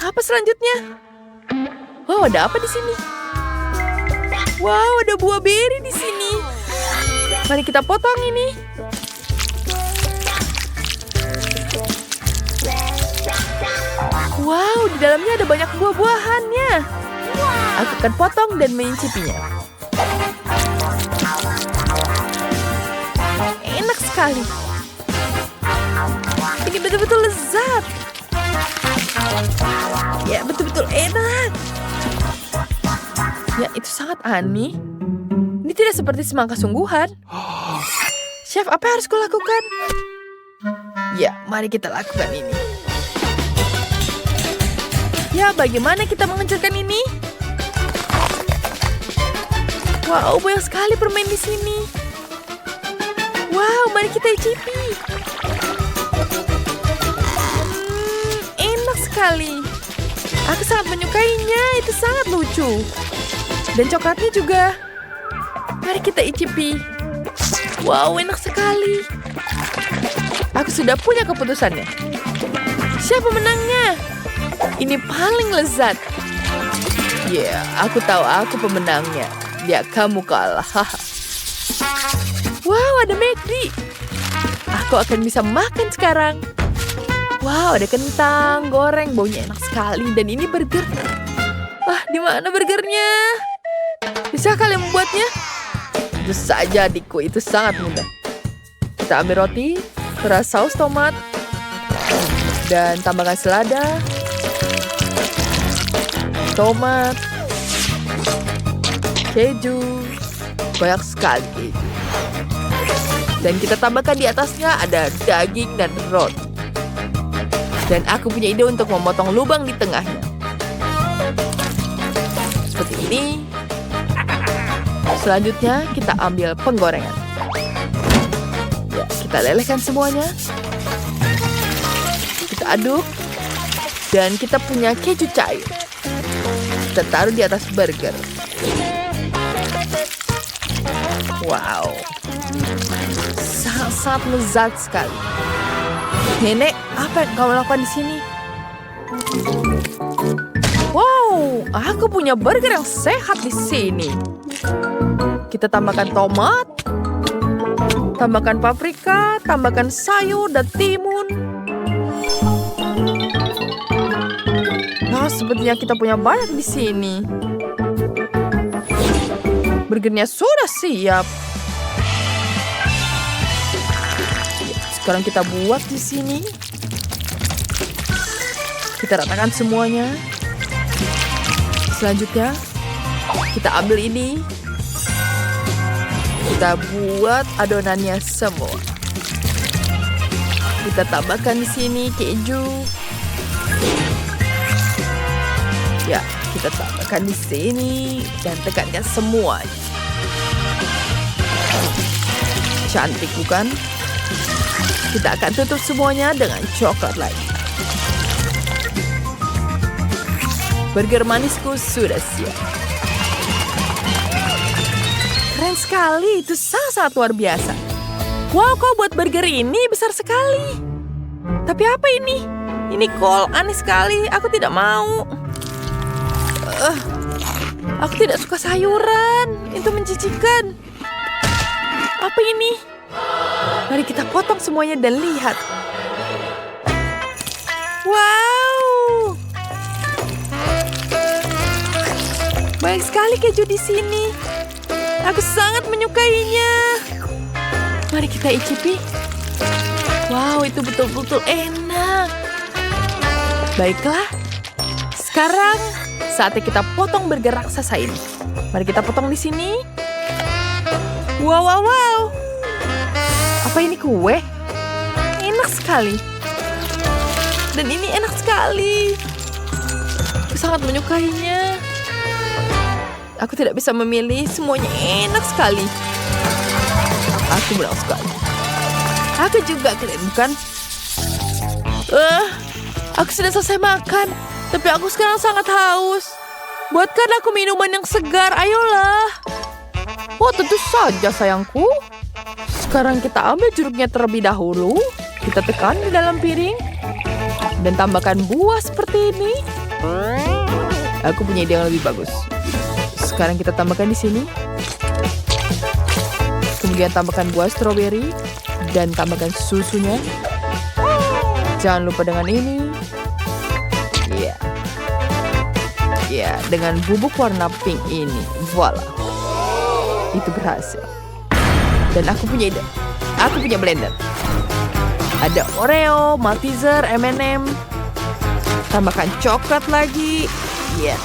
Apa selanjutnya? Wow, ada apa di sini? Wow, ada buah beri di sini. Mari kita potong ini. Wow, di dalamnya ada banyak buah-buahannya. Aku akan potong dan mencicipinya. Enak sekali. Ini betul-betul lezat. Ya, betul-betul enak. Ya, itu sangat aneh. Ini tidak seperti semangka sungguhan. Chef, apa yang harus kulakukan? Ya, mari kita lakukan ini. Ya, bagaimana kita menghancurkan ini? Wow, banyak sekali permen di sini. Wow, mari kita icipi. Enak sekali. Aku sangat menyukainya, itu sangat lucu. Dan coklatnya juga. Mari kita icipi. Wow, enak sekali. Aku sudah punya keputusannya. Siapa menangnya? Ini paling lezat. Ya, aku tahu aku pemenangnya. Ya, kamu kalah. Wow, ada McD. Aku akan bisa makan sekarang. Wow, ada kentang goreng, baunya enak sekali. Dan ini burger. Wah, di mana burgernya? Bisa kalian membuatnya? Tentu saja, adikku. Itu sangat mudah. Kita ambil roti, peras saus tomat, dan tambahkan selada, tomat, keju, banyak sekali keju. Dan kita tambahkan di atasnya ada daging dan roti. Dan aku punya ide untuk memotong lubang di tengahnya. Seperti ini. Selanjutnya kita ambil penggorengan. Ya, kita lelehkan semuanya. Kita aduk. Dan kita punya keju cair. Kita taruh di atas burger. Wow. Sangat lezat sekali. Nenek, apa yang kamu lakukan di sini? Wow, aku punya burger yang sehat di sini. Kita tambahkan tomat, tambahkan paprika, tambahkan sayur dan timun. Nah, sepertinya kita punya banyak di sini. Burgernya sudah siap. Sekarang kita buat di sini. Kita ratakan semuanya. Selanjutnya, kita ambil ini. Kita buat adonannya semua. Kita tambahkan di sini keju. Ya, kita tambahkan di sini dan tekankan semua. Cantik bukan? Kita akan tutup semuanya dengan coklat lagi. Burger manisku sudah siap. Keren sekali, itu sangat luar biasa. Wow, kau buat burger ini besar sekali. Tapi apa ini? Ini kol, aneh sekali. Aku tidak mau. Aku tidak suka sayuran. Itu menjijikan. Apa ini? Mari kita potong semuanya dan lihat. Wow. Banyak sekali keju di sini. Aku sangat menyukainya. Mari kita icipi. Wow, itu betul-betul enak. Baiklah. Sekarang saatnya kita potong burger raksasa ini. Mari kita potong di sini. Wow, wow, wow. Apa ini kue? Enak sekali. Dan ini enak sekali. Aku sangat menyukainya. Aku tidak bisa memilih, semuanya enak sekali. Aku menang sekali. Aku juga keren, bukan? Aku sudah selesai makan, tapi aku sekarang sangat haus. Buatkan aku minuman yang segar, ayolah. Oh, tentu saja sayangku. Sekarang kita ambil jeruknya terlebih dahulu. Kita tekan di dalam piring. Dan tambahkan buah seperti ini. Aku punya ide yang lebih bagus. Sekarang kita tambahkan di sini. Kemudian tambahkan buah stroberi dan tambahkan susunya. Jangan lupa dengan ini. Ya. Ya, dengan bubuk warna pink ini. Voila. Itu berhasil. Dan aku punya ide. Aku punya blender. Ada Oreo, Malteser, M&M. Tambahkan coklat lagi. Ya.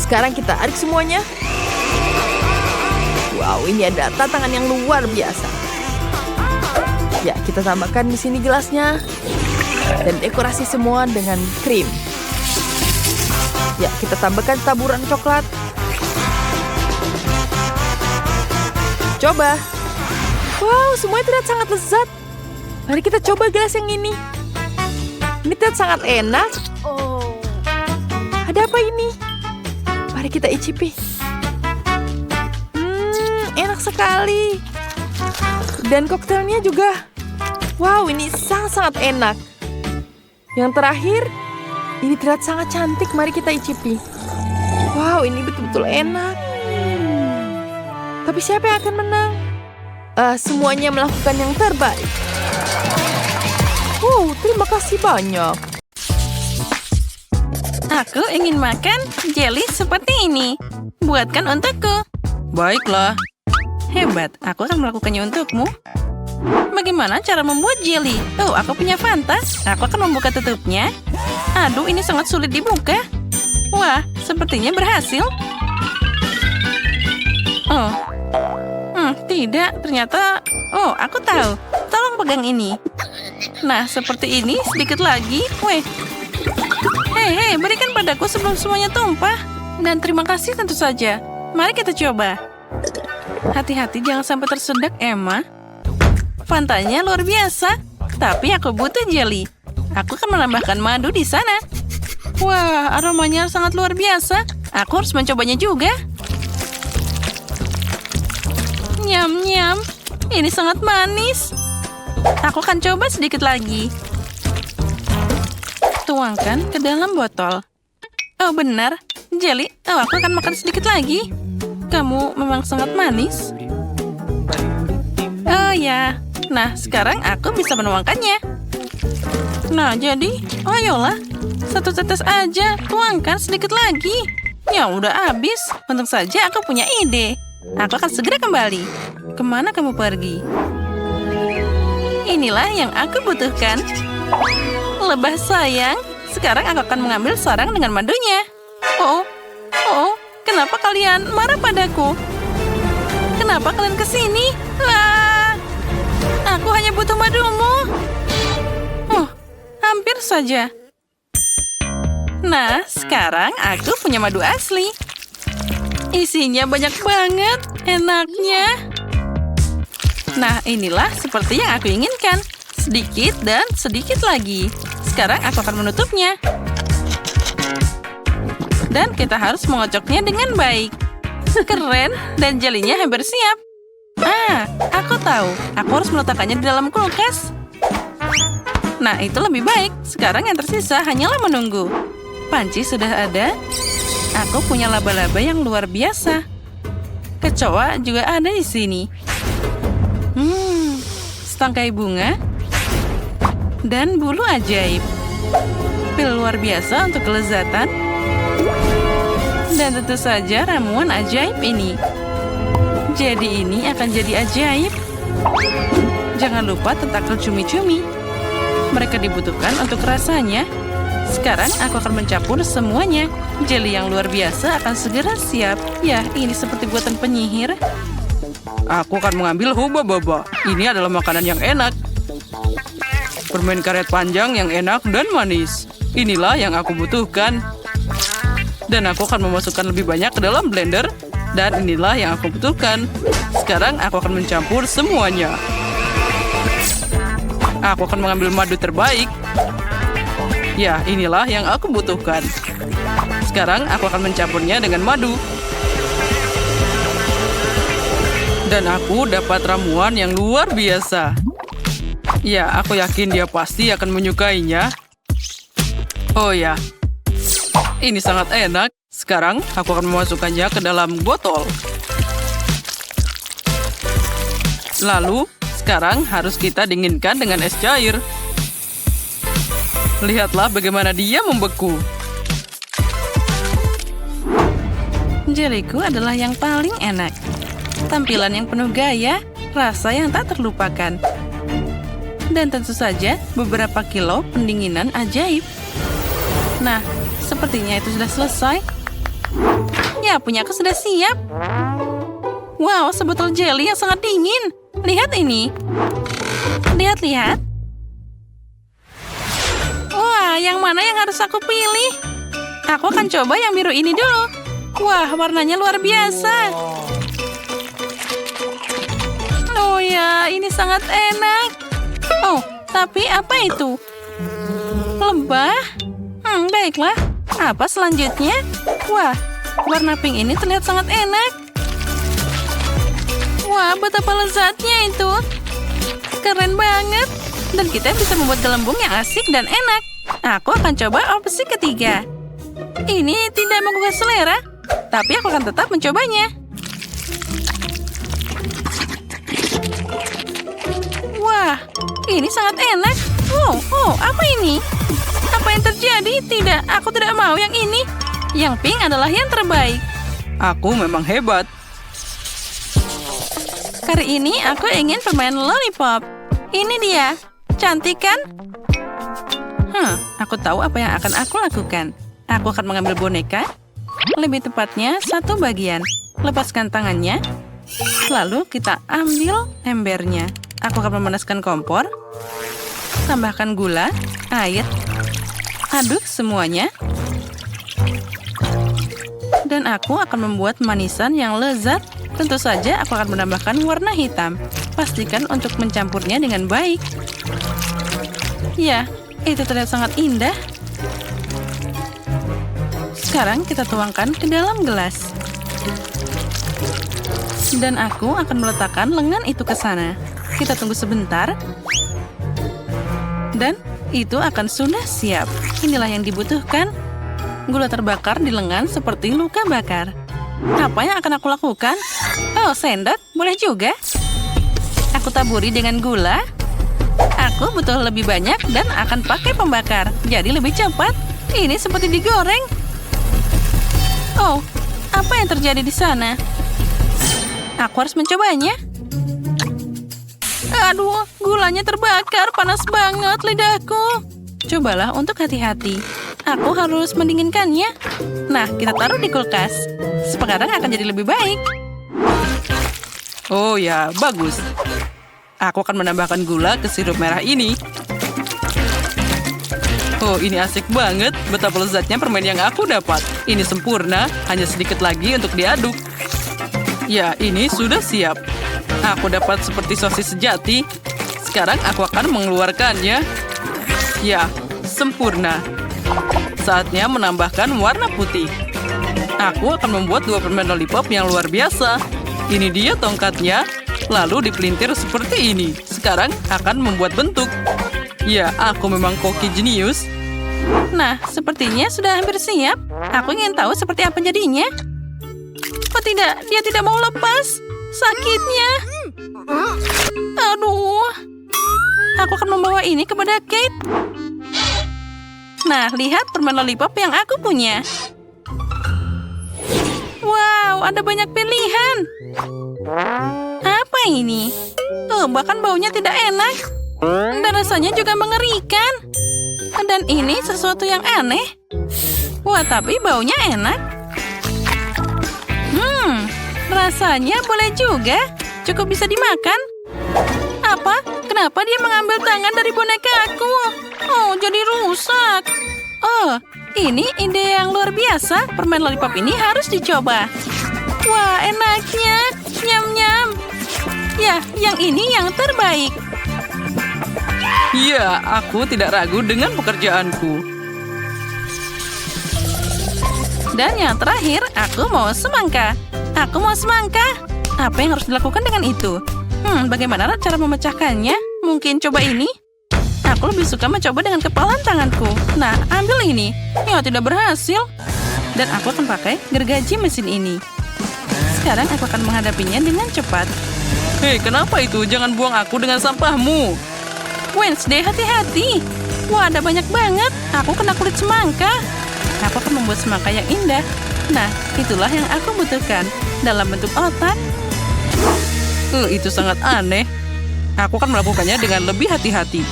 Sekarang kita aduk semuanya. Wow, ini ada tantangan yang luar biasa. Ya, kita tambahkan di sini gelasnya. Dan dekorasi semua dengan krim. Ya, kita tambahkan taburan coklat. Coba. Wow, semuanya terlihat sangat lezat. Mari kita coba gelas yang ini. Ini terlihat sangat enak. Ada apa ini? Mari kita icipi. Enak sekali. Dan koktailnya juga. Wow, ini sangat-sangat enak. Yang terakhir, ini terlihat sangat cantik. Mari kita icipi. Wow, ini betul-betul enak. Tapi siapa yang akan menang? Semuanya melakukan yang terbaik. Terima kasih banyak. Aku ingin makan jelly seperti ini. Buatkan untukku. Baiklah. Hebat, aku akan melakukannya untukmu. Bagaimana cara membuat jelly? Oh, aku punya Fanta. Aku akan membuka tutupnya. Aduh, ini sangat sulit dibuka. Wah, sepertinya berhasil. Oh. Tidak, ternyata... Oh, aku tahu. Tolong pegang ini. Nah, seperti ini, sedikit lagi. Weh. Hei, berikan padaku sebelum semuanya tumpah. Dan terima kasih tentu saja. Mari kita coba. Hati-hati jangan sampai tersedak, Emma. Fantanya luar biasa. Tapi aku butuh jelly. Aku akan menambahkan madu di sana. Wah, aromanya sangat luar biasa. Aku harus mencobanya juga. Nyam-nyam. Ini sangat manis. Aku akan coba sedikit lagi. Tuangkan ke dalam botol. Oh benar, Jelly, aku akan makan sedikit lagi. Kamu memang sangat manis. Oh ya, nah sekarang aku bisa menuangkannya. Nah jadi, ayolah, 1 tetes aja, tuangkan sedikit lagi. Ya udah habis, untung saja aku punya ide. Aku akan segera kembali. Kemana kamu pergi? Inilah yang aku butuhkan. Lebah sayang, sekarang aku akan mengambil sarang dengan madunya. Oh, kenapa kalian marah padaku? Kenapa kalian kesini? Aku hanya butuh madumu. Hampir saja. Nah, sekarang aku punya madu asli. Isinya banyak banget, enaknya. Nah, inilah seperti yang aku inginkan. Sedikit dan sedikit lagi. Sekarang aku akan menutupnya. Dan kita harus mengocoknya dengan baik. Keren, dan jelinya hampir siap. Aku tahu. Aku harus meletakkannya di dalam kulkas. Nah, itu lebih baik. Sekarang yang tersisa hanyalah menunggu. Panci sudah ada. Aku punya laba-laba yang luar biasa. Kecoa juga ada di sini. Setangkai bunga. Dan bulu ajaib. Pil luar biasa untuk kelezatan. Dan tentu saja ramuan ajaib ini. Jadi ini akan jadi ajaib. Jangan lupa tentakel cumi-cumi. Mereka dibutuhkan untuk rasanya. Sekarang aku akan mencampur semuanya. Jeli yang luar biasa akan segera siap. Ya, ini seperti buatan penyihir. Aku akan mengambil hubba-bubba. Ini adalah makanan yang enak. Permen karet panjang yang enak dan manis. Inilah yang aku butuhkan. Dan aku akan memasukkan lebih banyak ke dalam blender. Dan inilah yang aku butuhkan. Sekarang aku akan mencampur semuanya. Aku akan mengambil madu terbaik. Ya, inilah yang aku butuhkan. Sekarang aku akan mencampurnya dengan madu. Dan aku dapat ramuan yang luar biasa. Ya, aku yakin dia pasti akan menyukainya. Oh ya, ini sangat enak. Sekarang aku akan memasukkannya ke dalam botol. Lalu, sekarang harus kita dinginkan dengan es cair. Lihatlah bagaimana dia membeku. Jeliku adalah yang paling enak. Tampilan yang penuh gaya, rasa yang tak terlupakan. Dan tentu saja beberapa kilo pendinginan ajaib. Nah, sepertinya itu sudah selesai. Ya, punyaku sudah siap. Wow, sebotol jelly yang sangat dingin. Lihat ini. Lihat. Wah, yang mana yang harus aku pilih? Aku akan coba yang biru ini dulu. Wah, warnanya luar biasa. Oh ya, ini sangat enak. Oh, tapi apa itu? Lebah? Baiklah. Apa selanjutnya? Wah, warna pink ini terlihat sangat enak. Wah, betapa lezatnya itu. Keren banget. Dan kita bisa membuat gelembung yang asik dan enak. Aku akan coba opsi ketiga. Ini tidak menggugah selera, tapi aku akan tetap mencobanya. Wah, ini sangat enak. Oh, apa ini? Apa yang terjadi? Tidak, aku tidak mau yang ini. Yang pink adalah yang terbaik. Aku memang hebat. Kali ini aku ingin permen lollipop. Ini dia. Cantik kan? Aku tahu apa yang akan aku lakukan. Aku akan mengambil boneka. Lebih tepatnya 1 bagian. Lepaskan tangannya. Lalu kita ambil embernya. Aku akan memanaskan kompor. Tambahkan gula, air. Aduk semuanya. Dan aku akan membuat manisan yang lezat. Tentu saja aku akan menambahkan warna hitam. Pastikan untuk mencampurnya dengan baik. Ya, itu terlihat sangat indah. Sekarang kita tuangkan ke dalam gelas. Dan aku akan meletakkan lengan itu ke sana. Kita tunggu sebentar. Dan itu akan sudah siap. Inilah yang dibutuhkan. Gula terbakar di lengan seperti luka bakar. Apa yang akan aku lakukan? Oh, sendok, boleh juga. Aku taburi dengan gula. Aku butuh lebih banyak dan akan pakai pembakar. Jadi lebih cepat. Ini seperti digoreng. Oh, apa yang terjadi di sana? Aku harus mencobanya. Aduh, gulanya terbakar. Panas banget lidahku. Cobalah untuk hati-hati. Aku harus mendinginkannya. Nah, kita taruh di kulkas. Sekarang akan jadi lebih baik. Oh ya, bagus. Aku akan menambahkan gula ke sirup merah ini. Oh, ini asik banget. Betapa lezatnya permen yang aku dapat. Ini sempurna, hanya sedikit lagi untuk diaduk. Ya, ini sudah siap. Aku dapat seperti sosis sejati. Sekarang aku akan mengeluarkannya. Ya, sempurna. Saatnya menambahkan warna putih. Aku akan membuat 2 permen lollipop yang luar biasa. Ini dia tongkatnya. Lalu dipelintir seperti ini. Sekarang akan membuat bentuk. Ya, aku memang koki jenius. Nah, sepertinya sudah hampir siap. Aku ingin tahu seperti apa jadinya. Oh tidak, dia tidak mau lepas. Sakitnya. Aduh. Aku akan membawa ini kepada Kate. Nah, lihat permen lollipop yang aku punya. Wow, ada banyak pilihan. Apa ini? Oh, bahkan baunya tidak enak. Dan rasanya juga mengerikan. Dan ini sesuatu yang aneh. Wah, tapi baunya enak. Rasanya boleh juga. Cukup bisa dimakan. Apa? Kenapa dia mengambil tangan dari boneka aku? Oh, jadi rusak. Oh, ini ide yang luar biasa. Permen lollipop ini harus dicoba. Wah, enaknya. Nyam-nyam. Ya, yang ini yang terbaik. Ya, aku tidak ragu dengan pekerjaanku. Dan yang terakhir, aku mau semangka. Aku mau semangka. Apa yang harus dilakukan dengan itu? Bagaimana cara memecahkannya? Mungkin coba ini? Aku lebih suka mencoba dengan kepalan tanganku. Nah, ambil ini. Ya, tidak berhasil. Dan aku akan pakai gergaji mesin ini. Sekarang aku akan menghadapinya dengan cepat. Hei, kenapa itu? Jangan buang aku dengan sampahmu. Wednesday, hati-hati. Wah, ada banyak banget. Aku kena kulit semangka. Aku akan membuat semangka yang indah. Nah, itulah yang aku butuhkan. Dalam bentuk otak. Itu sangat aneh. Aku akan melakukannya dengan lebih hati-hati.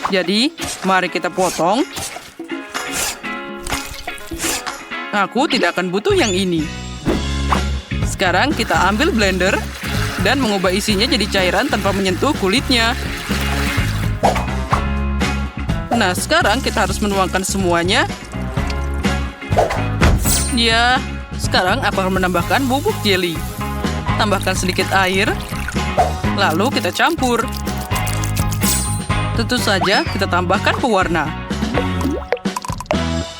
Jadi, mari kita potong. Aku tidak akan butuh yang ini. Sekarang kita ambil blender dan mengubah isinya jadi cairan tanpa menyentuh kulitnya. Nah, sekarang kita harus menuangkan semuanya. Ya, sekarang aku akan menambahkan bubuk jelly. Tambahkan sedikit air. Lalu kita campur. Tentu saja kita tambahkan pewarna.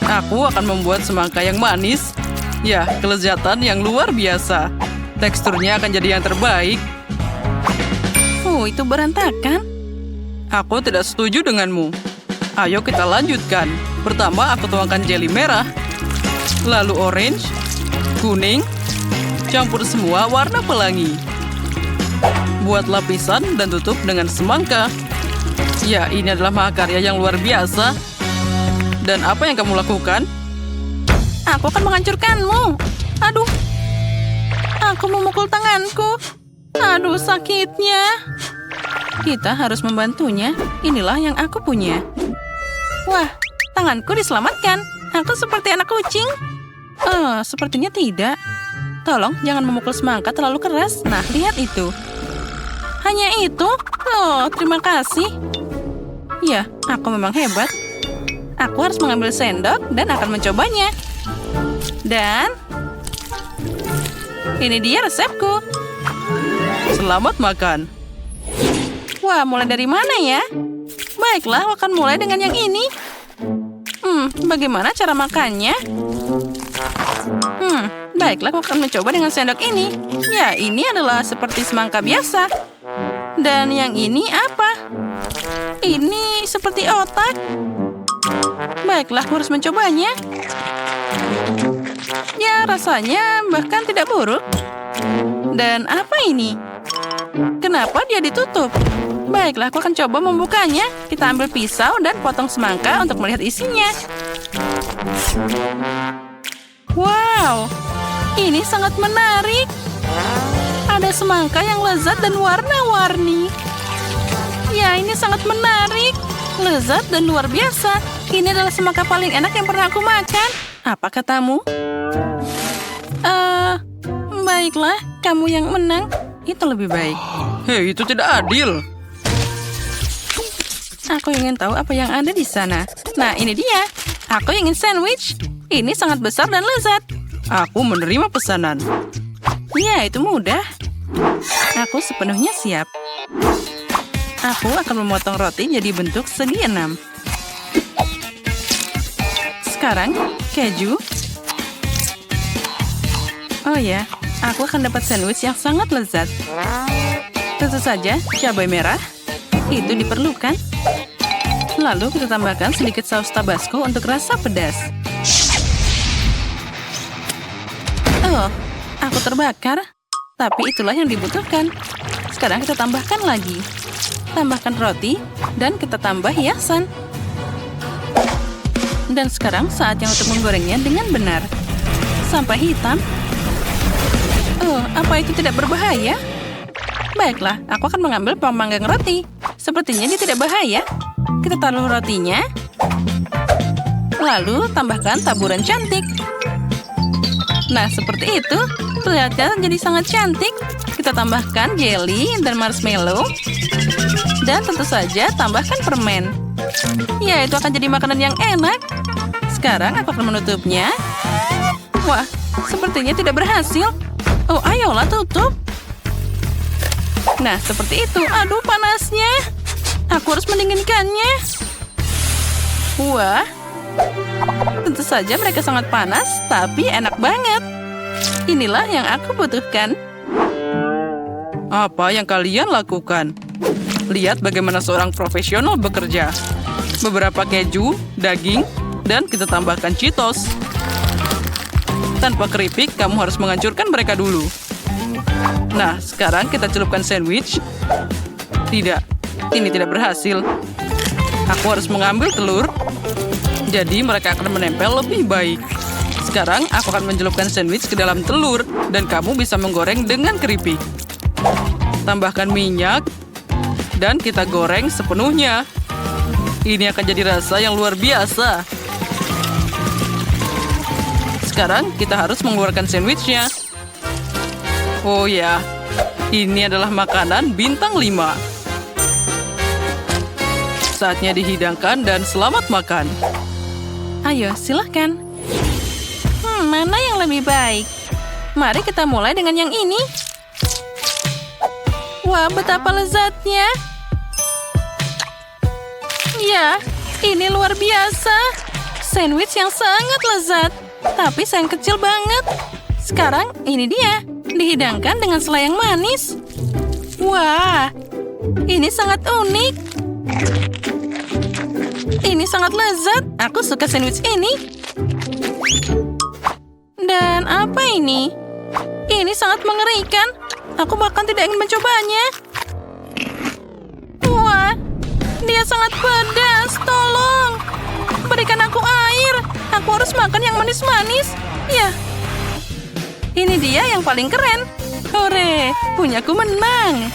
Aku akan membuat semangka yang manis. Ya, kelezatan yang luar biasa. Teksturnya akan jadi yang terbaik. Itu berantakan. Aku tidak setuju denganmu. Ayo kita lanjutkan. Pertama aku tuangkan jelly merah. Lalu orange, kuning. Campur semua warna pelangi. Buat lapisan dan tutup dengan semangka. Ya, ini adalah mahakarya yang luar biasa. Dan apa yang kamu lakukan? Aku akan menghancurkanmu. Aduh. Aku memukul tanganku. Aduh, sakitnya. Kita harus membantunya. Inilah yang aku punya. Wah, tanganku diselamatkan. Aku seperti anak kucing. Sepertinya tidak. Tolong, jangan memukul semangka terlalu keras. Nah, lihat itu. Hanya itu? Oh, terima kasih. Ya, aku memang hebat. Aku harus mengambil sendok dan akan mencobanya. Dan ini dia resepku. Selamat makan. Wah, mulai dari mana ya? Baiklah, akan mulai dengan yang ini. Bagaimana cara makannya? Baiklah, aku akan mencoba dengan sendok ini. Ya, ini adalah seperti semangka biasa. Dan yang ini apa? Ini seperti otak. Baiklah, aku harus mencobanya. Ya, rasanya bahkan tidak buruk. Dan apa ini? Kenapa dia ditutup? Baiklah, aku akan coba membukanya. Kita ambil pisau dan potong semangka untuk melihat isinya. Wow, ini sangat menarik. Ada semangka yang lezat dan warna-warni. Ya, ini sangat menarik. Lezat dan luar biasa. Ini adalah semangka paling enak yang pernah aku makan. Apa katamu? Baiklah, kamu yang menang. Itu lebih baik. Hei, itu tidak adil. Aku ingin tahu apa yang ada di sana. Nah, ini dia. Aku ingin sandwich. Ini sangat besar dan lezat. Aku menerima pesanan. Ya, itu mudah. Aku sepenuhnya siap. Aku akan memotong roti jadi bentuk segi 6. Sekarang, keju. Oh ya, aku akan dapat sandwich yang sangat lezat. Tentu saja, cabai merah. Itu diperlukan. Lalu kita tambahkan sedikit saus tabasco untuk rasa pedas. Oh, aku terbakar. Tapi itulah yang dibutuhkan. Sekarang kita tambahkan lagi. Tambahkan roti, dan kita tambah hiasan. Dan sekarang saatnya untuk menggorengnya dengan benar. Sampai hitam. Oh, apa itu tidak berbahaya? Baiklah, aku akan mengambil pemanggang roti. Sepertinya dia tidak bahaya. Kita taruh rotinya. Lalu tambahkan taburan cantik. Nah, seperti itu. Kelihatan jadi sangat cantik. Kita tambahkan jelly dan marshmallow. Dan tentu saja tambahkan permen. Ya, itu akan jadi makanan yang enak. Sekarang aku akan menutupnya. Wah, sepertinya tidak berhasil. Oh, ayolah tutup. Nah, seperti itu. Aduh, panasnya. Aku harus mendinginkannya. Wah. Tentu saja mereka sangat panas, tapi enak banget. Inilah yang aku butuhkan. Apa yang kalian lakukan? Lihat bagaimana seorang profesional bekerja. Beberapa keju, daging, dan kita tambahkan Cheetos. Tanpa keripik, kamu harus menghancurkan mereka dulu. Nah, sekarang kita celupkan sandwich. Tidak, ini tidak berhasil. Aku harus mengambil telur. Jadi mereka akan menempel lebih baik. Sekarang aku akan mencelupkan sandwich ke dalam telur. Dan kamu bisa menggoreng dengan keripik. Tambahkan minyak. Dan kita goreng sepenuhnya. Ini akan jadi rasa yang luar biasa. Sekarang kita harus mengeluarkan sandwichnya. Oh ya, ini adalah makanan bintang 5. Saatnya dihidangkan dan selamat makan. Ayo, silahkan. Mana yang lebih baik? Mari kita mulai dengan yang ini. Wah, betapa lezatnya. Ya, ini luar biasa. Sandwich yang sangat lezat. Tapi sayang kecil banget. Sekarang ini dia. Dihidangkan dengan selai yang manis. Wah, ini sangat unik. Ini sangat lezat. Aku suka sandwich ini. Dan apa ini? Ini sangat mengerikan. Aku bahkan tidak ingin mencobanya. Wah, dia sangat pedas. Tolong. Berikan aku air. Aku harus makan yang manis-manis. Ya. Ini dia yang paling keren. Hore, punyaku menang.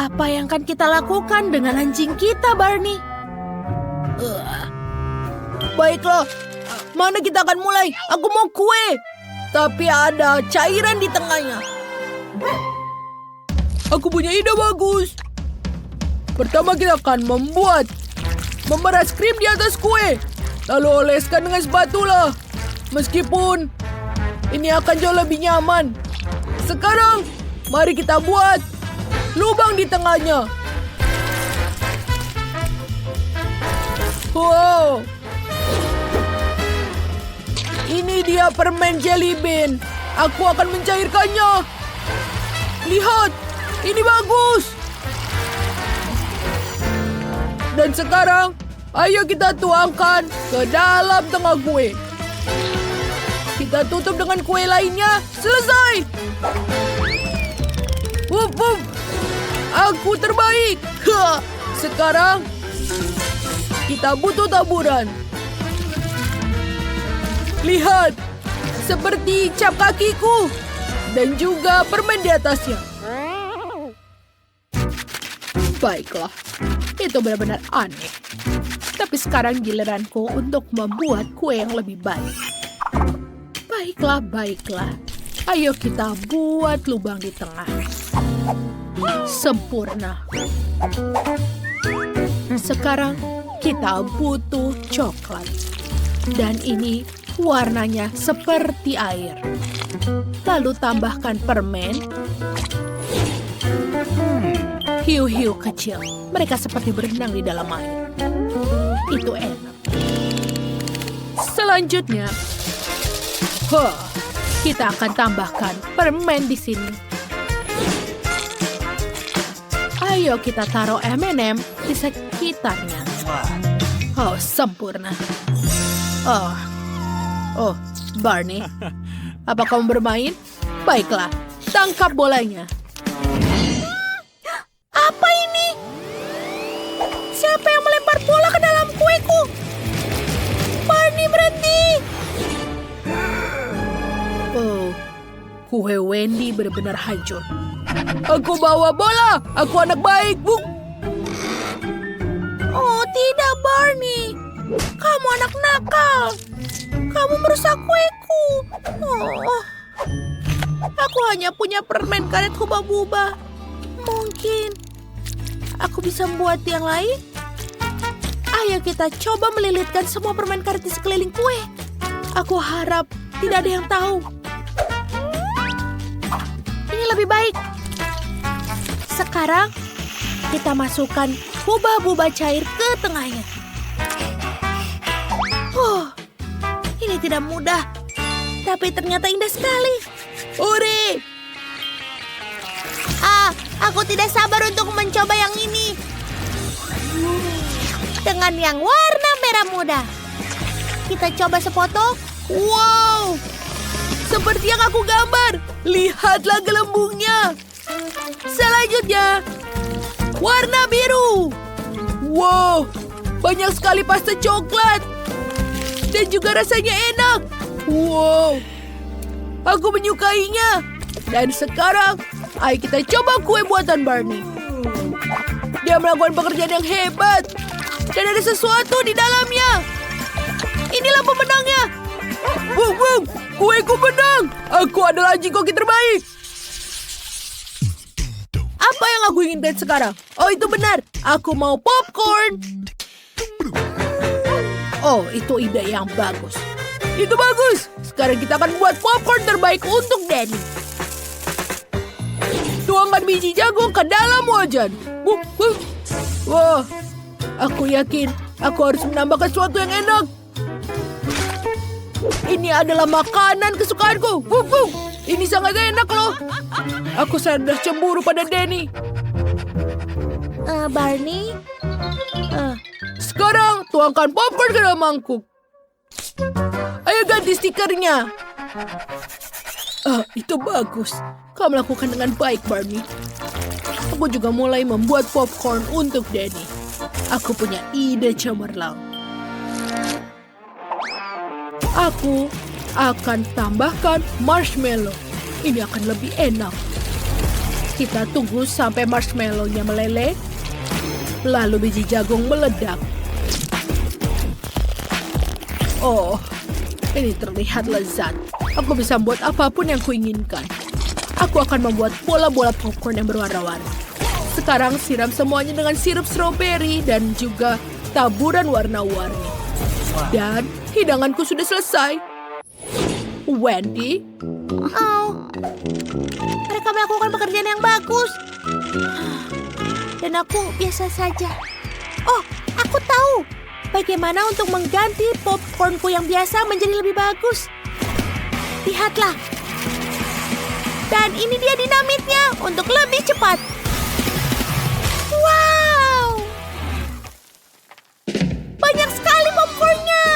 Apa yang akan kita lakukan dengan anjing kita, Barney? Baiklah, mana kita akan mulai? Aku mau kue. Tapi ada cairan di tengahnya. Aku punya ide bagus. Pertama kita akan memeras krim di atas kue. Lalu oleskan dengan spatula. Meskipun ini akan jauh lebih nyaman. Sekarang, mari kita buat lubang di tengahnya. Wow. Ini dia permen jelly bean. Aku akan mencairkannya. Lihat, ini bagus. Dan sekarang, ayo kita tuangkan ke dalam tengah kue. Kita tutup dengan kue lainnya. Selesai. Wup, wup. Aku terbaik. Ha. Sekarang kita butuh taburan. Lihat, seperti cap kakiku dan juga permen di atasnya. Baiklah, itu benar-benar aneh. Tapi sekarang giliranku untuk membuat kue yang lebih baik. Baiklah. Ayo kita buat lubang di tengah. Sempurna. Sekarang kita butuh coklat. Dan ini warnanya seperti air. Lalu tambahkan permen. Hiu-hiu kecil. Mereka seperti berenang di dalam air. Itu enak. Selanjutnya, kita akan tambahkan permen di sini. Ayo kita taruh M&M di sekitarnya. Oh, sempurna. Oh, Barney. Apa kamu bermain? Baiklah, tangkap bolanya. Apa ini? Siapa yang melempar bola ke dalam kueku? Barney, berhenti! Oh, kue Wendy benar-benar hancur. Aku bawa bola. Aku anak baik, Bu. Oh, tidak, Barney. Kamu anak nakal. Kamu merusak kueku. Oh, aku hanya punya permen karet Hubba-Bubba. Mungkin aku bisa membuat yang lain. Ayo kita coba melilitkan semua permen karet di sekeliling kue. Aku harap tidak ada yang tahu. Ini lebih baik. Sekarang kita masukkan Hubba-Bubba cair ke tengahnya. Ini tidak mudah, tapi ternyata indah sekali. Uri! Aku tidak sabar untuk mencoba yang ini. Dengan yang warna merah muda. Kita coba sepotong. Wow! Seperti yang aku gambar. Lihatlah gelembungnya. Selanjutnya, warna biru. Wow! Banyak sekali pasta coklat. Dan juga rasanya enak. Wow! Aku menyukainya. Dan sekarang, ayo kita coba kue buatan Barney. Dia melakukan pekerjaan yang hebat. Dan ada sesuatu di dalamnya. Inilah pemenangnya. Wuh, kueku menang. Aku adalah anjing koki terbaik. Apa yang aku inginkan sekarang? Oh, itu benar. Aku mau popcorn. Oh, itu ide yang bagus. Itu bagus. Sekarang kita akan buat popcorn terbaik untuk Danny. Tuangkan biji jagung ke dalam wajan. Wah, aku yakin aku harus menambahkan sesuatu yang enak. Ini adalah makanan kesukaanku. Ini sangat enak loh. Aku sudah cemburu pada Danny. Barney? Sekarang tuangkan popcorn ke dalam mangkuk. Ayo ganti stikernya. Itu bagus. Kau melakukan dengan baik, Barney. Aku juga mulai membuat popcorn untuk Danny. Aku punya ide cemerlang. Aku akan tambahkan marshmallow. Ini akan lebih enak. Kita tunggu sampai marshmallow-nya meleleh. Lalu biji jagung meledak. Oh, ini terlihat lezat. Aku bisa membuat apapun yang kuinginkan. Aku akan membuat bola-bola popcorn yang berwarna-warni. Sekarang siram semuanya dengan sirup stroberi dan juga taburan warna-warni. Dan hidanganku sudah selesai. Wendy? Oh, mereka melakukan pekerjaan yang bagus. Dan aku biasa saja. Oh, aku tahu. Bagaimana untuk mengganti popcornku yang biasa menjadi lebih bagus. Lihatlah. Dan ini dia dinamitnya untuk lebih cepat. Wow! Banyak sekali popcornnya.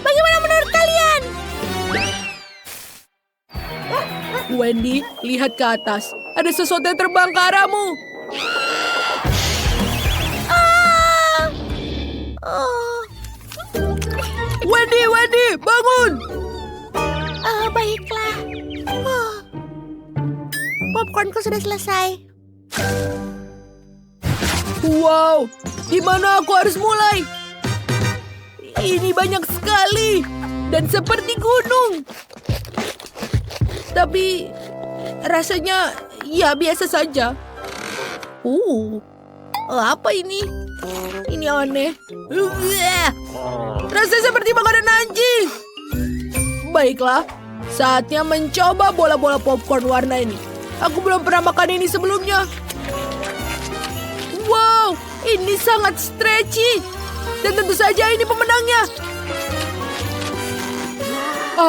Bagaimana Wendy, lihat ke atas. Ada sesuatu yang terbang ke arahmu. Wendy, bangun! Baiklah. Popcornku sudah selesai. Wow, di mana aku harus mulai? Ini banyak sekali dan seperti gunung. Tapi rasanya ya biasa saja. Apa ini? Ini aneh. Rasanya seperti makanan anjing. Baiklah, saatnya mencoba bola-bola popcorn warna ini. Aku belum pernah makan ini sebelumnya. Wow, ini sangat stretchy. Dan tentu saja ini pemenangnya.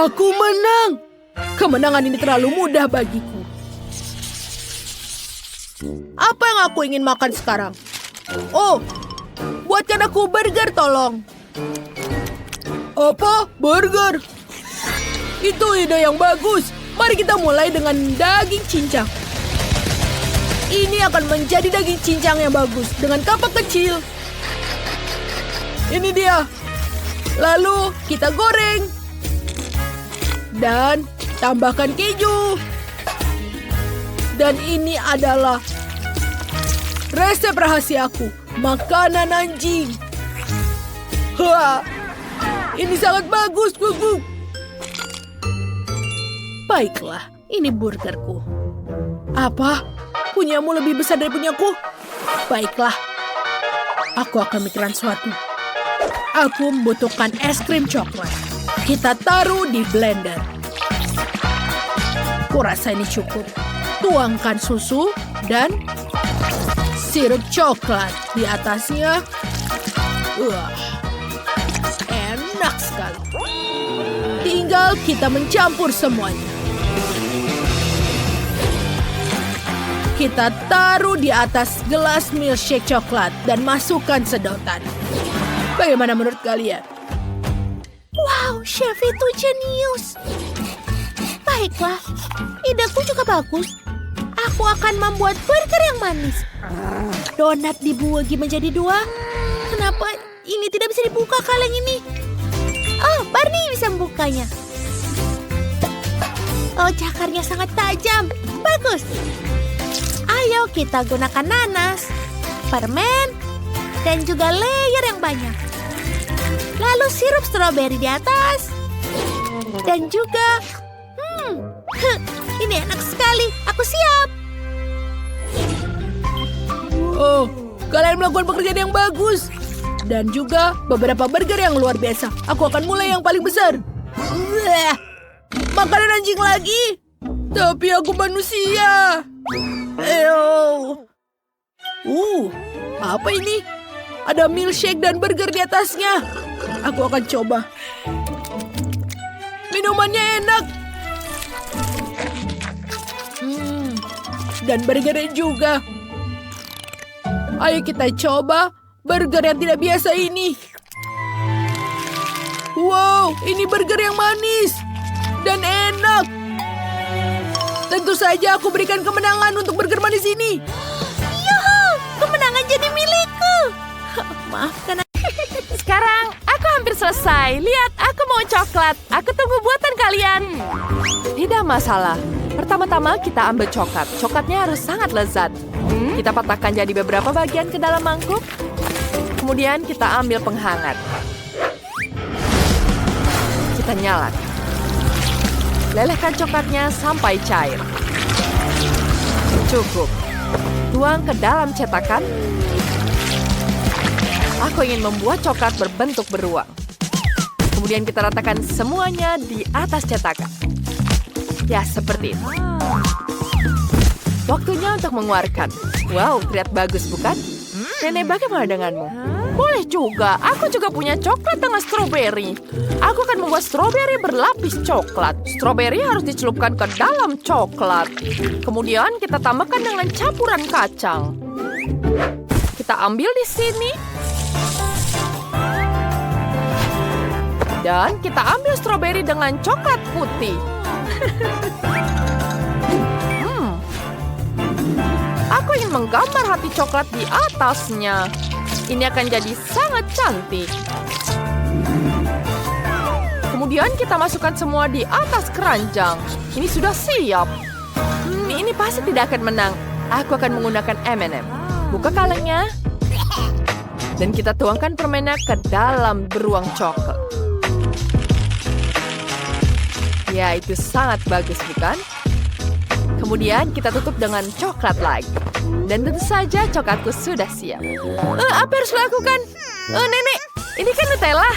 Aku menang. Kemenangan ini terlalu mudah bagiku. Apa yang aku ingin makan sekarang? Oh, buatkan aku burger tolong. Apa? Burger? Itu ide yang bagus. Mari kita mulai dengan daging cincang. Ini akan menjadi daging cincang yang bagus dengan kapak kecil. Ini dia. Lalu kita goreng. Dan tambahkan keju. Dan ini adalah resep rahasiaku. Makanan anjing. Wah, ini sangat bagus, Gugu. Baiklah, ini burgerku. Apa? Punyamu lebih besar dari punyaku? Baiklah, aku akan mikirkan sesuatu. Aku membutuhkan es krim coklat. Kita taruh di blender. Kurasa ini cukup. Tuangkan susu dan sirup coklat di atasnya. Wah, enak sekali. Tinggal kita mencampur semuanya. Kita taruh di atas gelas milkshake coklat dan masukkan sedotan. Bagaimana menurut kalian? Wow, chef itu jenius. Baiklah, ideku juga bagus. Aku akan membuat burger yang manis. Donat dibagi menjadi 2. Kenapa ini tidak bisa dibuka kaleng ini? Oh, Barney bisa membukanya. Oh, cakarnya sangat tajam. Bagus. Ayo kita gunakan nanas, permen, dan juga layer yang banyak. Lalu sirup stroberi di atas. Dan juga... ini enak sekali. Aku siap. Oh, kalian melakukan pekerjaan yang bagus. Dan juga beberapa burger yang luar biasa. Aku akan mulai yang paling besar. Bleh, makanan anjing lagi. Tapi aku manusia. Apa ini? Ada milkshake dan burger di atasnya. Aku akan coba. Minumannya enak. Dan burgernya juga. Ayo kita coba burger yang tidak biasa ini. Wow, ini burger yang manis dan enak. Tentu saja aku berikan kemenangan untuk burger manis ini. Yuhu, kemenangan jadi milikku. Maafkan aku. Sekarang aku hampir selesai. Lihat, aku mau coklat. Aku tunggu buatan kalian. Tidak masalah. Pertama-tama kita ambil coklat. Coklatnya harus sangat lezat. Kita patahkan jadi beberapa bagian ke dalam mangkuk. Kemudian kita ambil penghangat. Kita nyalakan. Lelehkan coklatnya sampai cair. Cukup. Tuang ke dalam cetakan. Aku ingin membuat coklat berbentuk beruang. Kemudian kita ratakan semuanya di atas cetakan. Ya, seperti itu. Waktunya untuk mengeluarkan. Wow, terlihat bagus, bukan? Nenek, bagaimana denganmu? Boleh juga. Aku juga punya coklat dengan stroberi. Aku akan membuat stroberi berlapis coklat. Stroberi harus dicelupkan ke dalam coklat. Kemudian kita tambahkan dengan campuran kacang. Kita ambil di sini. Dan kita ambil stroberi dengan coklat putih. Aku ingin menggambar hati coklat di atasnya. Ini akan jadi sangat cantik. Kemudian kita masukkan semua di atas keranjang. Ini sudah siap. Ini pasti tidak akan menang. Aku akan menggunakan M&M. Buka kalengnya. Dan kita tuangkan permennya ke dalam beruang coklat. Ya, itu sangat bagus, bukan? Kemudian kita tutup dengan coklat lagi. Dan tentu saja coklatku sudah siap. Apa harus lakukan? Nenek, ini kan Nutella.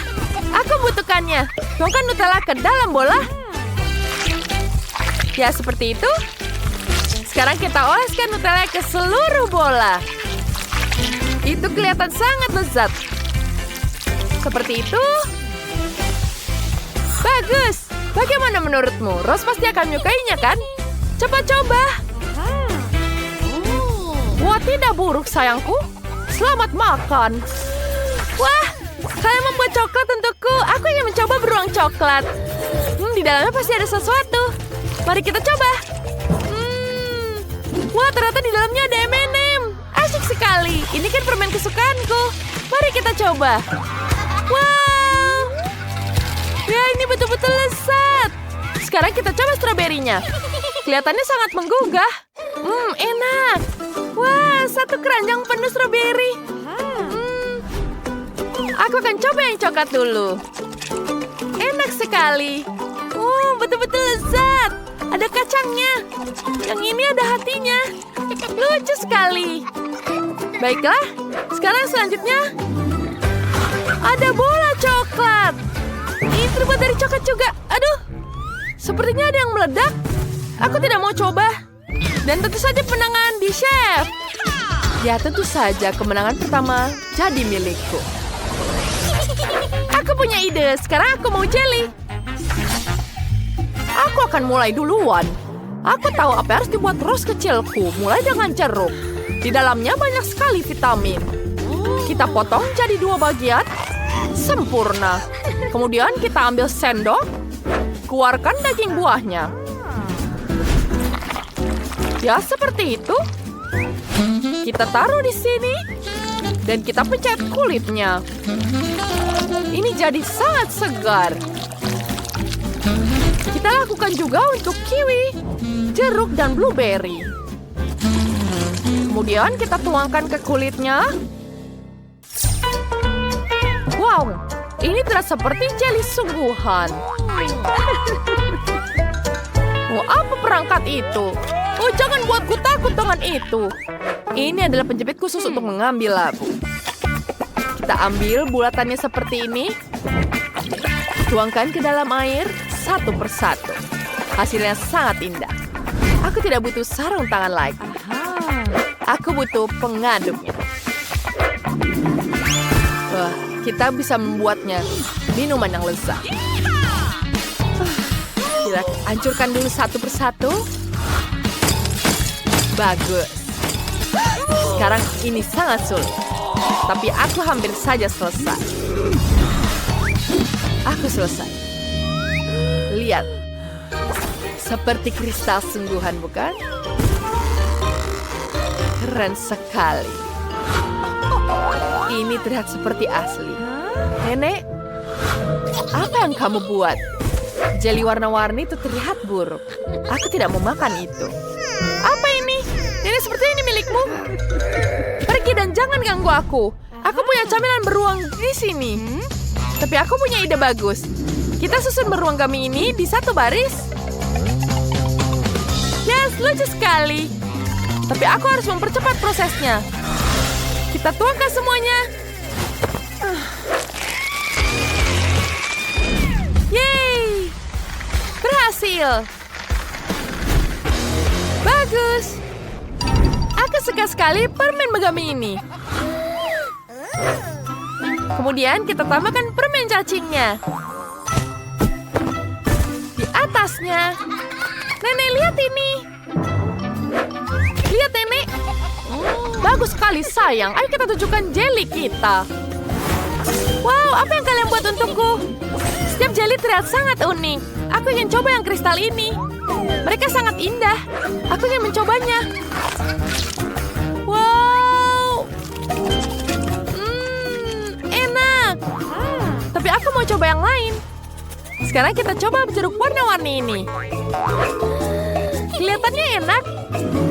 Aku butuhkannya. Tuangkan Nutella ke dalam bola. Ya, seperti itu. Sekarang kita oleskan Nutella ke seluruh bola. Itu kelihatan sangat lezat. Seperti itu. Bagus. Bagaimana menurutmu? Rose pasti akan menyukainya, kan? Coba-coba. Wah, tidak buruk, sayangku. Selamat makan. Wah, kalian membuat coklat untukku. Aku ingin mencoba beruang coklat. Di dalamnya pasti ada sesuatu. Mari kita coba. Wah, ternyata di dalamnya ada M&M. Asyik sekali. Ini kan permen kesukaanku. Mari kita coba. Wow. Ya, ini betul-betul lezat. Sekarang kita coba stroberinya. Kelihatannya sangat menggugah. Enak. Wah, satu keranjang penuh stroberi. Aku akan coba yang coklat dulu. Enak sekali. Betul-betul lezat. Ada kacangnya. Yang ini ada hatinya. Lucu sekali. Baiklah, sekarang selanjutnya. Ada bola coklat. Ini terbuat dari coklat juga. Aduh, sepertinya ada yang meledak. Aku tidak mau coba. Dan tentu saja kemenangan di chef. Ya, tentu saja kemenangan pertama jadi milikku. Aku punya ide. Sekarang aku mau jelly. Aku akan mulai duluan. Aku tahu apa yang harus dibuat Rose kecilku. Mulai dengan jeruk. Di dalamnya banyak sekali vitamin. Kita potong jadi 2 bagian. Sempurna. Kemudian kita ambil sendok. Keluarkan daging buahnya. Ya, seperti itu. Kita taruh di sini. Dan kita pencet kulitnya. Ini jadi sangat segar. Kita lakukan juga untuk kiwi, jeruk, dan blueberry. Kemudian kita tuangkan ke kulitnya. Wow, ini terasa seperti jelly sungguhan. Apa perangkat itu? Jangan buatku takut dengan itu. Ini adalah penjepit khusus untuk mengambil labu. Kita ambil bulatannya seperti ini. Tuangkan ke dalam air satu persatu. Hasilnya sangat indah. Aku tidak butuh sarung tangan lagi. Aku butuh pengaduknya. Wah, kita bisa membuatnya minuman yang lezat. Kita hancurkan dulu satu persatu. Bagus. Sekarang ini sangat sulit. Tapi aku hampir saja selesai. Aku selesai. Lihat. Seperti kristal sungguhan, bukan? Keren sekali. Ini terlihat seperti asli. Nenek, apa yang kamu buat? Jeli warna-warni itu terlihat buruk. Aku tidak mau makan itu. Apa ini? Nenek, seperti ini milikmu. Pergi dan jangan ganggu aku. Aku punya camilan beruang di sini. Tapi aku punya ide bagus. Kita susun beruang kami ini di satu baris. Yes, lucu sekali. Tapi aku harus mempercepat prosesnya. Kita tuangkan semuanya. Yeay! Berhasil. Bagus. Aku suka sekali permen megami ini. Kemudian kita tambahkan permen cacingnya. Di atasnya. Nenek, lihat ini. Lihat, Nenek. Bagus sekali, sayang. Ayo kita tunjukkan jelly kita. Wow, apa yang kalian buat untukku? Setiap jelly terlihat sangat unik. Aku ingin coba yang kristal ini. Mereka sangat indah. Aku ingin mencobanya. coba yang lain. Sekarang kita coba jeruk warna-warni ini. Kelihatannya enak.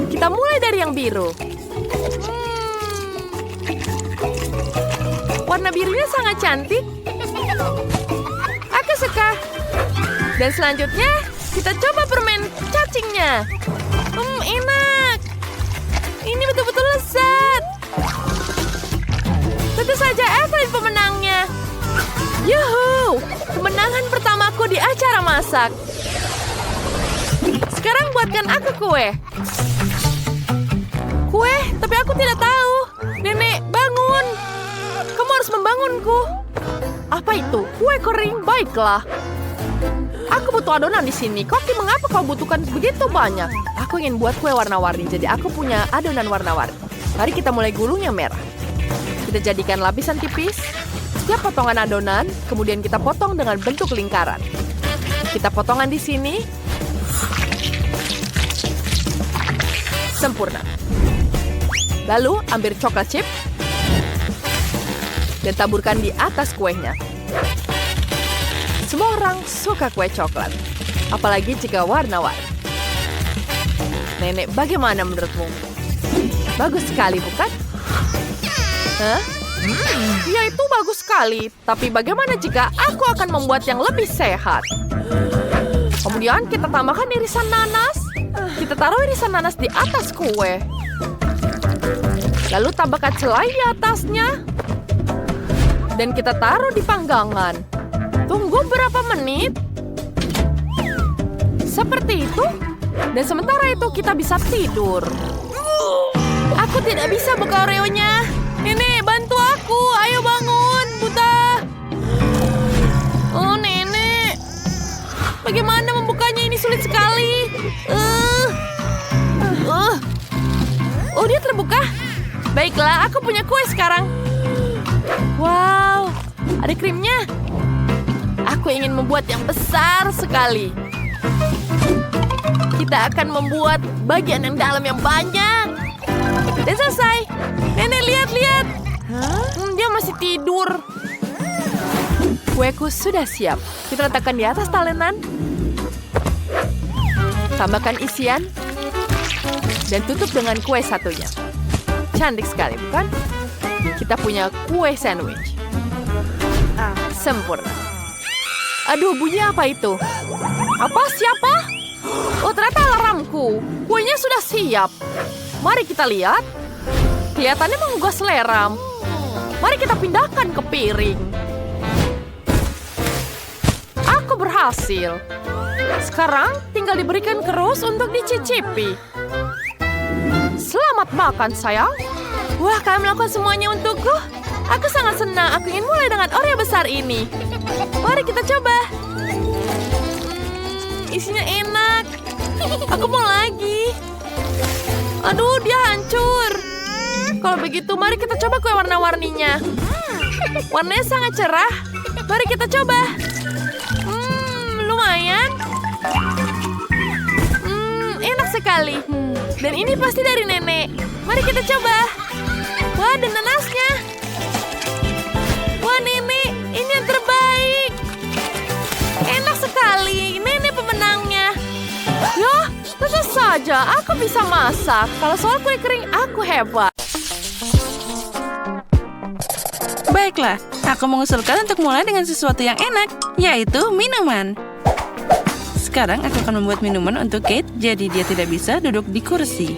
Kita mulai dari yang biru. Warna birunya sangat cantik. Aku suka. Dan selanjutnya, kita coba permen cacingnya. Enak. Ini betul-betul lezat. Tentu saja Evelyn pemenangnya. Yuhu! Kemenangan pertamaku di acara masak. Sekarang buatkan aku kue. Kue? Tapi aku tidak tahu. Nenek, bangun. Kamu harus membangunku. Apa itu? Kue kering? Baiklah. Aku butuh adonan di sini. Koki, mengapa kau butuhkan begitu banyak? Aku ingin buat kue warna-warni, jadi aku punya adonan warna-warni. Mari kita mulai gulung yang merah. Kita jadikan lapisan tipis. Setiap potongan adonan, kemudian kita potong dengan bentuk lingkaran. Kita potongan di sini. Sempurna. Lalu ambil coklat chip dan taburkan di atas kuenya. Semua orang suka kue coklat, apalagi jika warna-warni. Nenek, bagaimana menurutmu? Bagus sekali, bukan? Hah? Ya, itu bagus sekali. Tapi bagaimana jika aku akan membuat yang lebih sehat? Kemudian kita tambahkan irisan nanas. Kita taruh irisan nanas di atas kue. Lalu tambahkan selai di atasnya. Dan kita taruh di panggangan. Tunggu berapa menit. Seperti itu. Dan sementara itu kita bisa tidur. Aku tidak bisa buka Oreo-nya. Nenek, bantu aku. Ayo bangun, Buta. Oh, Nenek. Bagaimana membukanya? Ini sulit sekali. Oh, dia terbuka. Baiklah, aku punya kue sekarang. Wow, ada krimnya. Aku ingin membuat yang besar sekali. Kita akan membuat bagian yang dalam yang banyak. Dan selesai. Nenek, lihat. Dia masih tidur. Kueku sudah siap. Kita letakkan di atas talenan. Tambahkan isian. Dan tutup dengan kue satunya. Cantik sekali, bukan? Kita punya kue sandwich. Sempurna. Aduh, bunyi apa itu? Apa? Siapa? Oh, ternyata alarmku. Kuenya sudah siap. Mari kita lihat. Kelihatannya menggugah selera. Mari kita pindahkan ke piring. Aku berhasil. Sekarang tinggal diberikan kerus untuk dicicipi. Selamat makan, sayang. Wah, kalian melakukan semuanya untukku. Aku sangat senang. Aku ingin mulai dengan Oreo besar ini. Mari kita coba. Isinya enak. Aku mau lagi. Aduh, dia hancur. Kalau begitu, mari kita coba kue warna-warninya. Warnanya sangat cerah. Mari kita coba. Lumayan. Enak sekali. Dan ini pasti dari nenek. Mari kita coba. Wah, ada nanasnya. Wah, nenek, ini yang terbaik. Enak sekali. Nenek pemenangnya. Ya, tentu saja aku bisa masak. Kalau soal kue kering, aku hebat. Baiklah, aku mengusulkan untuk mulai dengan sesuatu yang enak, yaitu minuman. Sekarang aku akan membuat minuman untuk Kate, jadi dia tidak bisa duduk di kursi.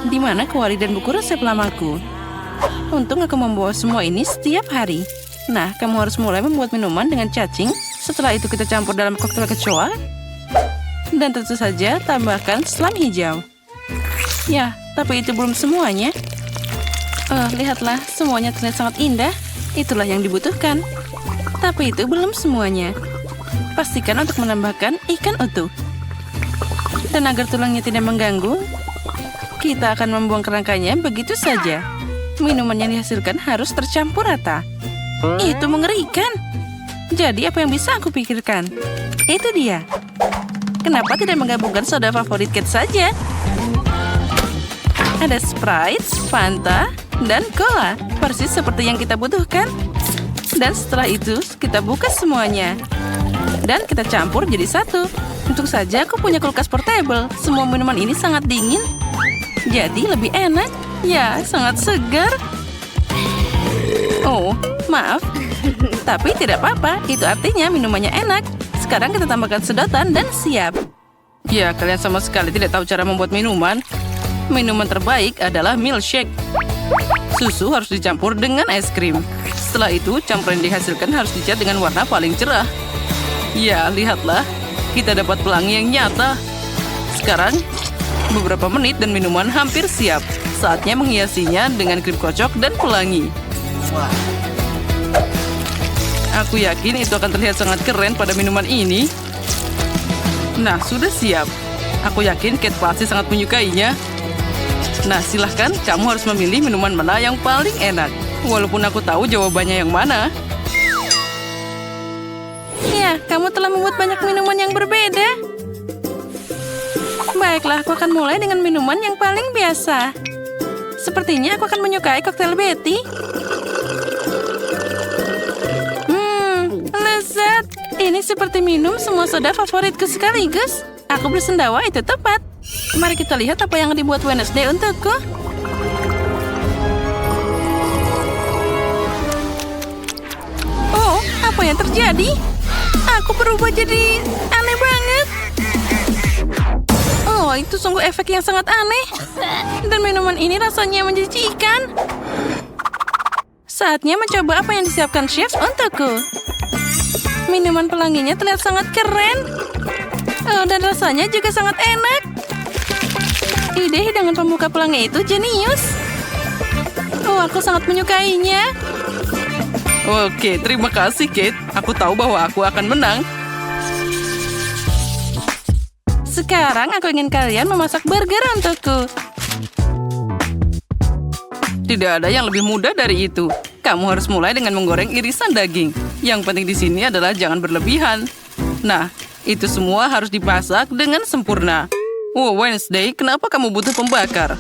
Di mana kuali dan buku resep lamaku. Untung aku membawa semua ini setiap hari. Nah, kamu harus mulai membuat minuman dengan cacing. Setelah itu kita campur dalam koktail kecoa. Dan tentu saja tambahkan selam hijau. Ya, tapi itu belum semuanya. Oh, lihatlah, semuanya terlihat sangat indah. Itulah yang dibutuhkan. Tapi itu belum semuanya. Pastikan untuk menambahkan ikan utuh. Dan agar tulangnya tidak mengganggu, kita akan membuang kerangkanya begitu saja. Minuman yang dihasilkan harus tercampur rata. Itu mengerikan. Jadi apa yang bisa aku pikirkan? Itu dia. Kenapa tidak menggabungkan soda favorit Kate saja? Ada Sprite, Fanta, dan Cola. Persis seperti yang kita butuhkan. Dan setelah itu, kita buka semuanya. Dan kita campur jadi satu. Untung saja aku punya kulkas portable. Semua minuman ini sangat dingin. Jadi lebih enak. Ya, sangat segar. Oh, maaf. Tapi tidak apa-apa. Itu artinya minumannya enak. Sekarang kita tambahkan sedotan dan siap. Ya, kalian sama sekali tidak tahu cara membuat minuman. Minuman terbaik adalah milkshake. Susu harus dicampur dengan es krim. Setelah itu, campuran yang dihasilkan harus dicat dengan warna paling cerah. Ya, lihatlah. Kita dapat pelangi yang nyata. Sekarang, beberapa menit dan minuman hampir siap. Saatnya menghiasinya dengan krim kocok dan pelangi. Aku yakin itu akan terlihat sangat keren pada minuman ini. Nah, sudah siap. Aku yakin Kate pasti sangat menyukainya. Nah, silahkan kamu harus memilih minuman mana yang paling enak. Walaupun aku tahu jawabannya yang mana. Ya, kamu telah membuat banyak minuman yang berbeda. Baiklah, aku akan mulai dengan minuman yang paling biasa. Sepertinya aku akan menyukai koktail Betty. Lezat. Ini seperti minum semua soda favoritku sekaligus. Aku bersendawa itu tepat. Mari kita lihat apa yang dibuat Wednesday untukku. Oh, apa yang terjadi? Aku berubah jadi aneh banget. Oh, itu sungguh efek yang sangat aneh. Dan minuman ini rasanya menjijikan. Saatnya mencoba apa yang disiapkan chef untukku. Minuman pelanginya terlihat sangat keren. Oh, dan rasanya juga sangat enak. Ide hidangan pembuka pelangi itu jenius. Oh, aku sangat menyukainya. Oke, terima kasih, Kate. Aku tahu bahwa aku akan menang. Sekarang aku ingin kalian memasak burger untukku. Tidak ada yang lebih mudah dari itu. Kamu harus mulai dengan menggoreng irisan daging. Yang penting di sini adalah jangan berlebihan. Nah, itu semua harus dimasak dengan sempurna. Oh, Wednesday, kenapa kamu butuh pembakar?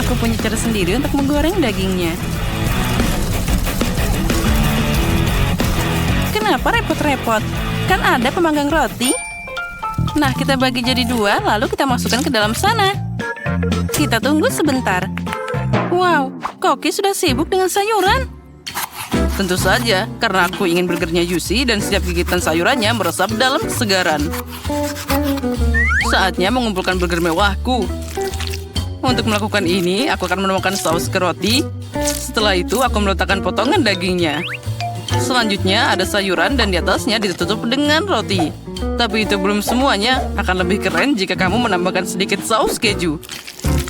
Aku punya cara sendiri untuk menggoreng dagingnya. Kenapa repot-repot? Kan ada pemanggang roti. Nah, kita bagi jadi 2, lalu kita masukkan ke dalam sana. Kita tunggu sebentar. Wow, Koki sudah sibuk dengan sayuran. Tentu saja, karena aku ingin burgernya juicy dan setiap gigitan sayurannya meresap dalam kesegaran. Saatnya mengumpulkan burger mewahku. Untuk melakukan ini, aku akan menuangkan saus ke roti. Setelah itu, aku meletakkan potongan dagingnya. Selanjutnya, ada sayuran dan di atasnya ditutup dengan roti. Tapi itu belum semuanya. Akan lebih keren jika kamu menambahkan sedikit saus keju.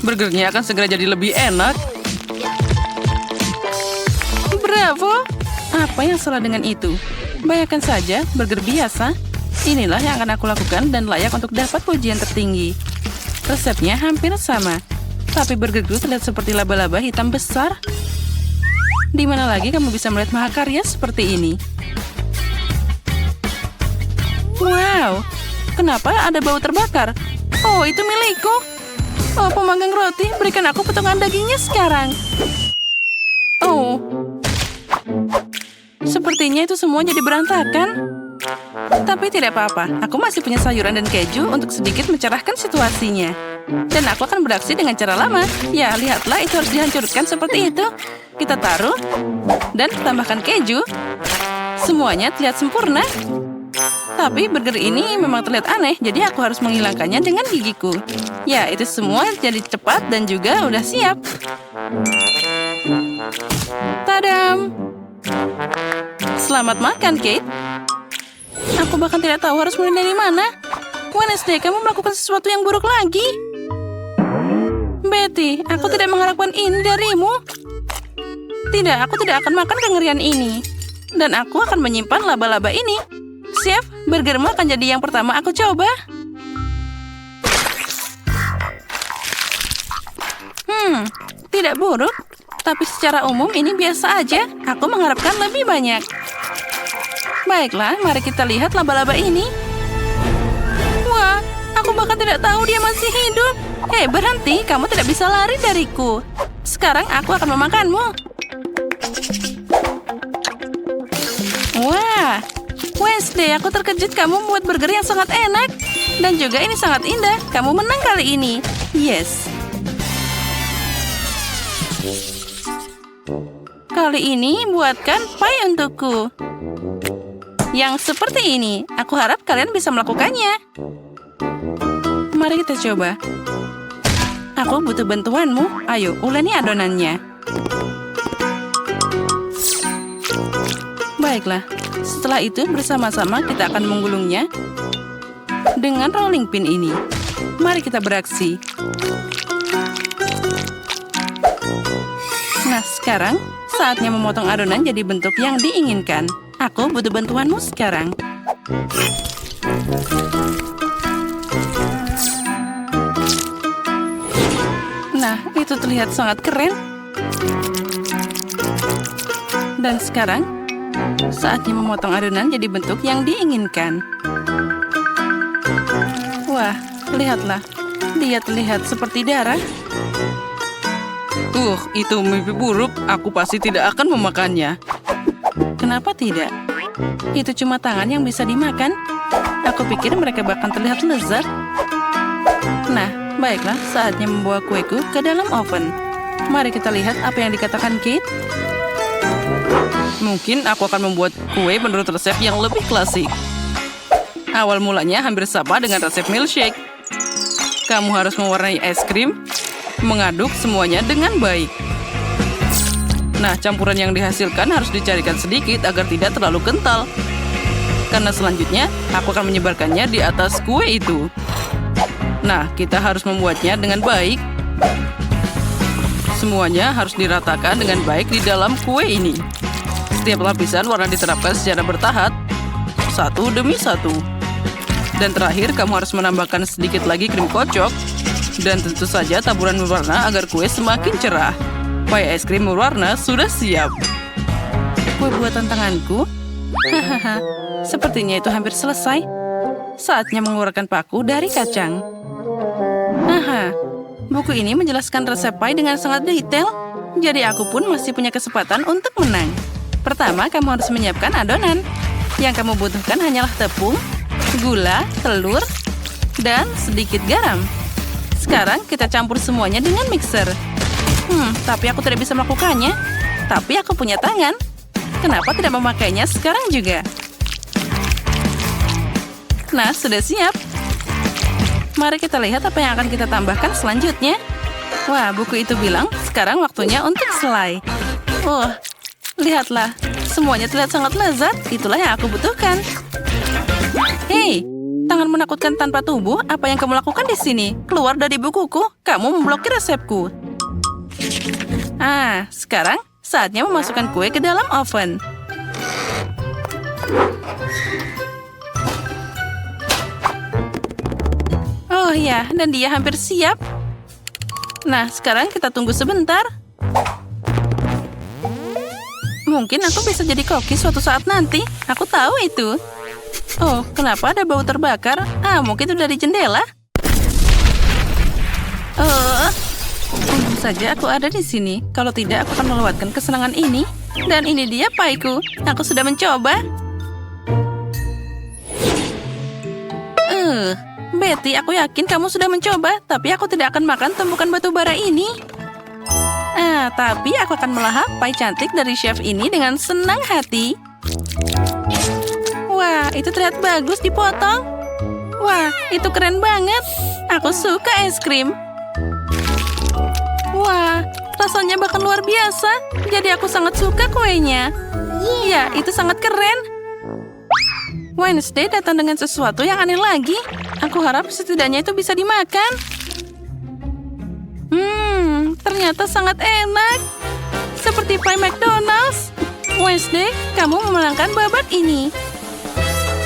Burgernya akan segera jadi lebih enak. Bravo! Apa yang salah dengan itu? Bayangkan saja, burger biasa. Inilah yang akan aku lakukan dan layak untuk dapat pujian tertinggi. Resepnya hampir sama. Tapi burgerku terlihat seperti laba-laba hitam besar. Di mana lagi kamu bisa melihat mahakarya seperti ini? Wow! Kenapa ada bau terbakar? Oh, itu milikku. Oh, pemanggang roti, berikan aku potongan dagingnya sekarang. Oh. Sepertinya itu semua jadi berantakan. Tapi tidak apa-apa, aku masih punya sayuran dan keju untuk sedikit mencerahkan situasinya. Dan aku akan beraksi dengan cara lama. Ya, lihatlah, itu harus dihancurkan seperti itu. Kita taruh, dan tambahkan keju. Semuanya terlihat sempurna. Tapi burger ini memang terlihat aneh, jadi aku harus menghilangkannya dengan gigiku. Ya, itu semua jadi cepat dan juga udah siap. Tadam! Selamat makan, Kate. Aku bahkan tidak tahu harus mulai dari mana. Wednesday, kamu melakukan sesuatu yang buruk lagi. Betty, aku tidak mengharapkan ini darimu. Tidak, aku tidak akan makan kengerian ini. Dan aku akan menyimpan laba-laba ini. Chef, burgermu akan jadi yang pertama aku coba. Tidak buruk. Tapi secara umum ini biasa aja. Aku mengharapkan lebih banyak. Baiklah, mari kita lihat laba-laba ini. Wah, aku bahkan tidak tahu dia masih hidup. Hei, berhenti. Kamu tidak bisa lari dariku. Sekarang aku akan memakanmu. Wednesday, aku terkejut kamu membuat burger yang sangat enak. Dan juga ini sangat indah. Kamu menang kali ini. Yes. Kali ini buatkan pie untukku. Yang seperti ini. Aku harap kalian bisa melakukannya. Mari kita coba. Aku butuh bantuanmu. Ayo, uleni adonannya. Baiklah. Setelah itu bersama-sama kita akan menggulungnya dengan rolling pin ini. Mari kita beraksi. Nah, sekarang saatnya memotong adonan jadi bentuk yang diinginkan. Aku butuh bantuanmu sekarang. Nah, itu terlihat sangat keren. Dan sekarang, saatnya memotong adonan jadi bentuk yang diinginkan. Wah, lihatlah. Dia terlihat seperti darah. Itu mimpi buruk. Aku pasti tidak akan memakannya. Kenapa tidak? Itu cuma tangan yang bisa dimakan. Aku pikir mereka bahkan terlihat lezat. Nah, baiklah, saatnya membawa kueku ke dalam oven. Mari kita lihat apa yang dikatakan Kate. Mungkin aku akan membuat kue menurut resep yang lebih klasik. Awal mulanya hampir sama dengan resep milkshake. Kamu harus mewarnai es krim, mengaduk semuanya dengan baik. Nah, campuran yang dihasilkan harus dicarikan sedikit agar tidak terlalu kental. Karena selanjutnya, aku akan menyebarkannya di atas kue itu. Nah, kita harus membuatnya dengan baik. Semuanya harus diratakan dengan baik di dalam kue ini. Setiap lapisan warna diterapkan secara bertahap, satu demi satu. Dan terakhir, kamu harus menambahkan sedikit lagi krim kocok. Dan tentu saja taburan berwarna agar kue semakin cerah. Pie es krim berwarna sudah siap. Kue buatan tanganku? Hahaha, sepertinya itu hampir selesai. Saatnya mengeluarkan paku dari kacang. Haha, buku ini menjelaskan resep pie dengan sangat detail. Jadi aku pun masih punya kesempatan untuk menang. Pertama, kamu harus menyiapkan adonan. Yang kamu butuhkan hanyalah tepung, gula, telur, dan sedikit garam. Sekarang kita campur semuanya dengan mixer. Tapi aku tidak bisa melakukannya. Tapi aku punya tangan. Kenapa tidak memakainya sekarang juga? Nah, sudah siap. Mari kita lihat apa yang akan kita tambahkan selanjutnya. Wah, buku itu bilang sekarang waktunya untuk selai. Wah, lihatlah. Semuanya terlihat sangat lezat. Itulah yang aku butuhkan. Hei, tangan menakutkan tanpa tubuh. Apa yang kamu lakukan di sini? Keluar dari bukuku. Kamu memblokir resepku. Sekarang saatnya memasukkan kue ke dalam oven. Oh ya, dan dia hampir siap. Nah, sekarang kita tunggu sebentar. Mungkin aku bisa jadi koki suatu saat nanti. Aku tahu itu. Oh, kenapa ada bau terbakar? Mungkin itu dari jendela. Untung saja aku ada di sini. Kalau tidak, aku akan melewatkan kesenangan ini. Dan ini dia pieku. Aku sudah mencoba. Betty, aku yakin kamu sudah mencoba. Tapi aku tidak akan makan tumpukan batu bara ini. Tapi aku akan melahap pie cantik dari chef ini dengan senang hati. Wah, itu terlihat bagus dipotong. Wah, itu keren banget. Aku suka es krim. Wah, rasanya bahkan luar biasa. Jadi aku sangat suka kuenya. Ya, itu sangat keren. Wednesday datang dengan sesuatu yang aneh lagi. Aku harap setidaknya itu bisa dimakan. Ternyata sangat enak. Seperti pie McDonald's. Wednesday, kamu memenangkan babak ini.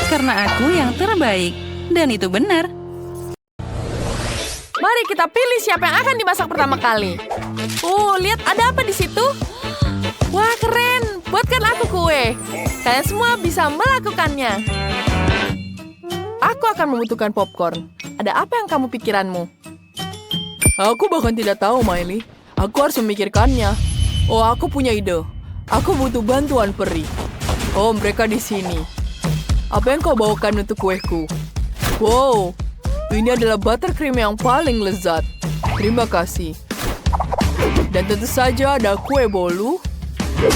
Karena aku yang terbaik. Dan itu benar. Mari kita pilih siapa yang akan dimasak pertama kali. Lihat ada apa di situ? Wah, keren. Buatkan aku kue. Kalian semua bisa melakukannya. Aku akan membutuhkan popcorn. Ada apa yang kamu pikiranmu? Aku bahkan tidak tahu, Miley. Aku harus memikirkannya. Aku punya ide. Aku butuh bantuan peri. Mereka di sini. Apa yang kau bawakan untuk kueku? Wow, ini adalah buttercream yang paling lezat. Terima kasih. Dan tentu saja ada kue bolu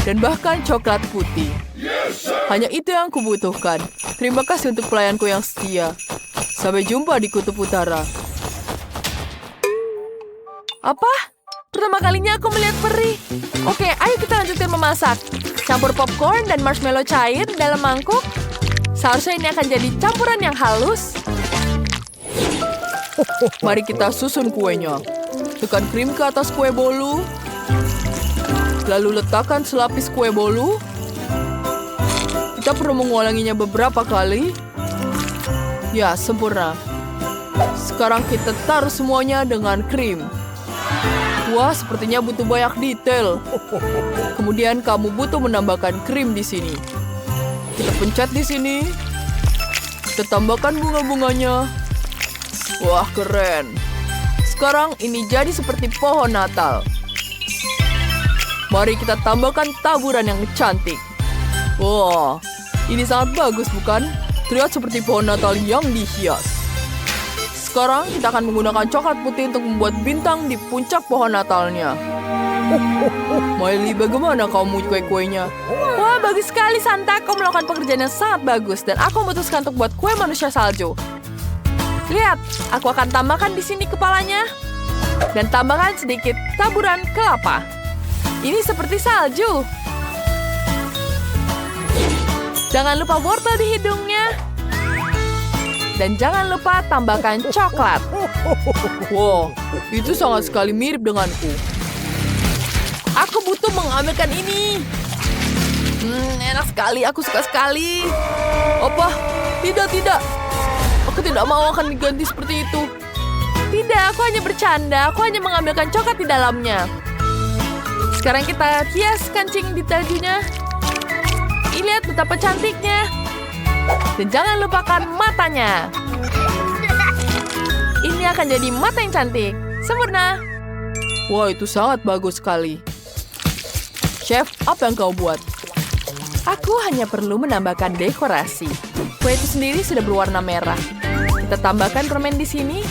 dan bahkan coklat putih. Hanya itu yang kubutuhkan. Terima kasih untuk pelayanku yang setia. Sampai jumpa di Kutub Utara. Apa? Pertama kalinya aku melihat peri. Oke, ayo kita lanjutkan memasak. Campur popcorn dan marshmallow cair dalam mangkuk. Seharusnya ini akan jadi campuran yang halus. Mari kita susun kuenya. Tekan krim ke atas kue bolu. Lalu letakkan selapis kue bolu. Kita perlu mengulanginya beberapa kali. Ya, sempurna. Sekarang kita taruh semuanya dengan krim. Wah, sepertinya butuh banyak detail. Kemudian kamu butuh menambahkan krim di sini. Kita pencet di sini. Kita tambahkan bunga-bunganya. Wah, keren. Sekarang ini jadi seperti pohon Natal. Mari kita tambahkan taburan yang cantik. Wah, ini sangat bagus, bukan? Terlihat seperti pohon Natal yang dihias. Sekarang kita akan menggunakan coklat putih untuk membuat bintang di puncak pohon Natalnya. Miley, bagaimana kau membuat kue-kuenya? Wah, bagus sekali, Santa. Kau melakukan pekerjaan yang sangat bagus. Dan aku memutuskan untuk buat kue manusia salju. Lihat, aku akan tambahkan di sini kepalanya. Dan tambahkan sedikit taburan kelapa. Ini seperti salju. Jangan lupa wortel di hidungnya. Dan jangan lupa tambahkan coklat. Wow, itu sangat sekali mirip denganku. Aku butuh mengambilkan ini. Enak sekali, aku suka sekali. Apa? Tidak. Aku tidak mau akan diganti seperti itu. Tidak, aku hanya bercanda. Aku hanya mengambilkan coklat di dalamnya. Sekarang kita hias kancing di tajunya. Lihat betapa cantiknya. Dan jangan lupakan matanya. Ini akan jadi mata yang cantik. Sempurna. Wah, itu sangat bagus sekali. Chef, apa yang kau buat? Aku hanya perlu menambahkan dekorasi. Kue itu sendiri sudah berwarna merah. Kita tambahkan permen di sini.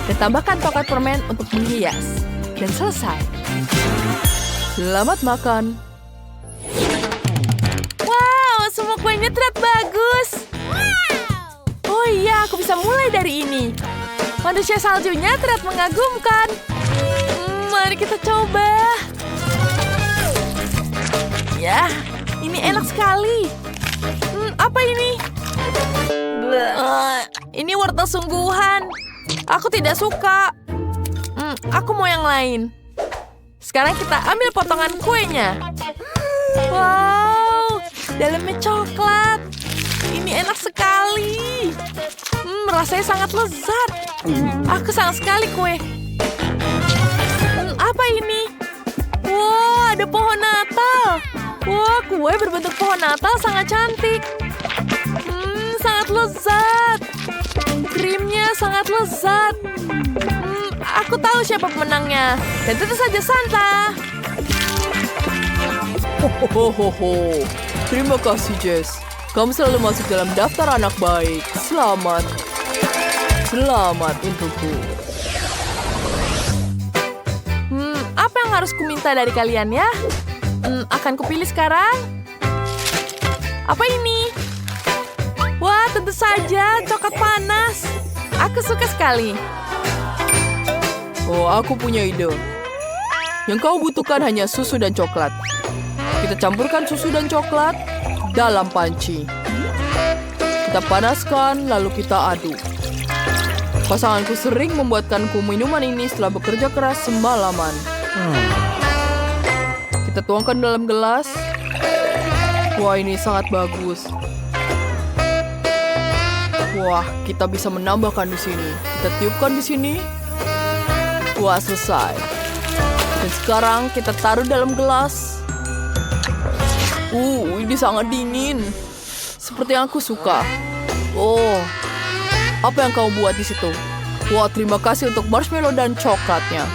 Dan tambahkan coklat permen untuk menghias. Dan selesai. Selamat makan. Wow, semua kuenya terlihat bagus. Oh iya, aku bisa mulai dari ini. Manusia saljunya terlihat mengagumkan. Mari kita coba. Ya, ini enak sekali. Apa ini? Ini wortel sungguhan. Aku tidak suka. Aku mau yang lain. Sekarang kita ambil potongan kuenya. Wow, dalamnya coklat. Ini enak sekali. Rasanya sangat lezat. Aku sangat sekali kue. Apa ini? Wow, ada pohon Natal. Wah, kue berbentuk pohon Natal sangat cantik. Sangat lezat. Krimnya sangat lezat. Aku tahu siapa pemenangnya. Dan tentu saja Santa. Terima kasih, Jess. Kamu selalu masuk dalam daftar anak baik. Selamat. Selamat untukku. Apa yang harus kuminta dari kalian ya? Akan kupilih sekarang. Apa ini? Wah, tentu saja coklat panas. Aku suka sekali. Oh, aku punya ide. Yang kau butuhkan hanya susu dan coklat. Kita campurkan susu dan coklat dalam panci. Kita panaskan, lalu kita aduk. Pasanganku sering membuatkanku minuman ini setelah bekerja keras semalaman. Kita tuangkan dalam gelas. Wah, ini sangat bagus. Wah, kita bisa menambahkan di sini. Kita tiupkan di sini. Wah, selesai. Dan sekarang kita taruh dalam gelas. Ini sangat dingin. Seperti yang aku suka. Oh, apa yang kau buat di situ? Wah, terima kasih untuk marshmallow dan coklatnya.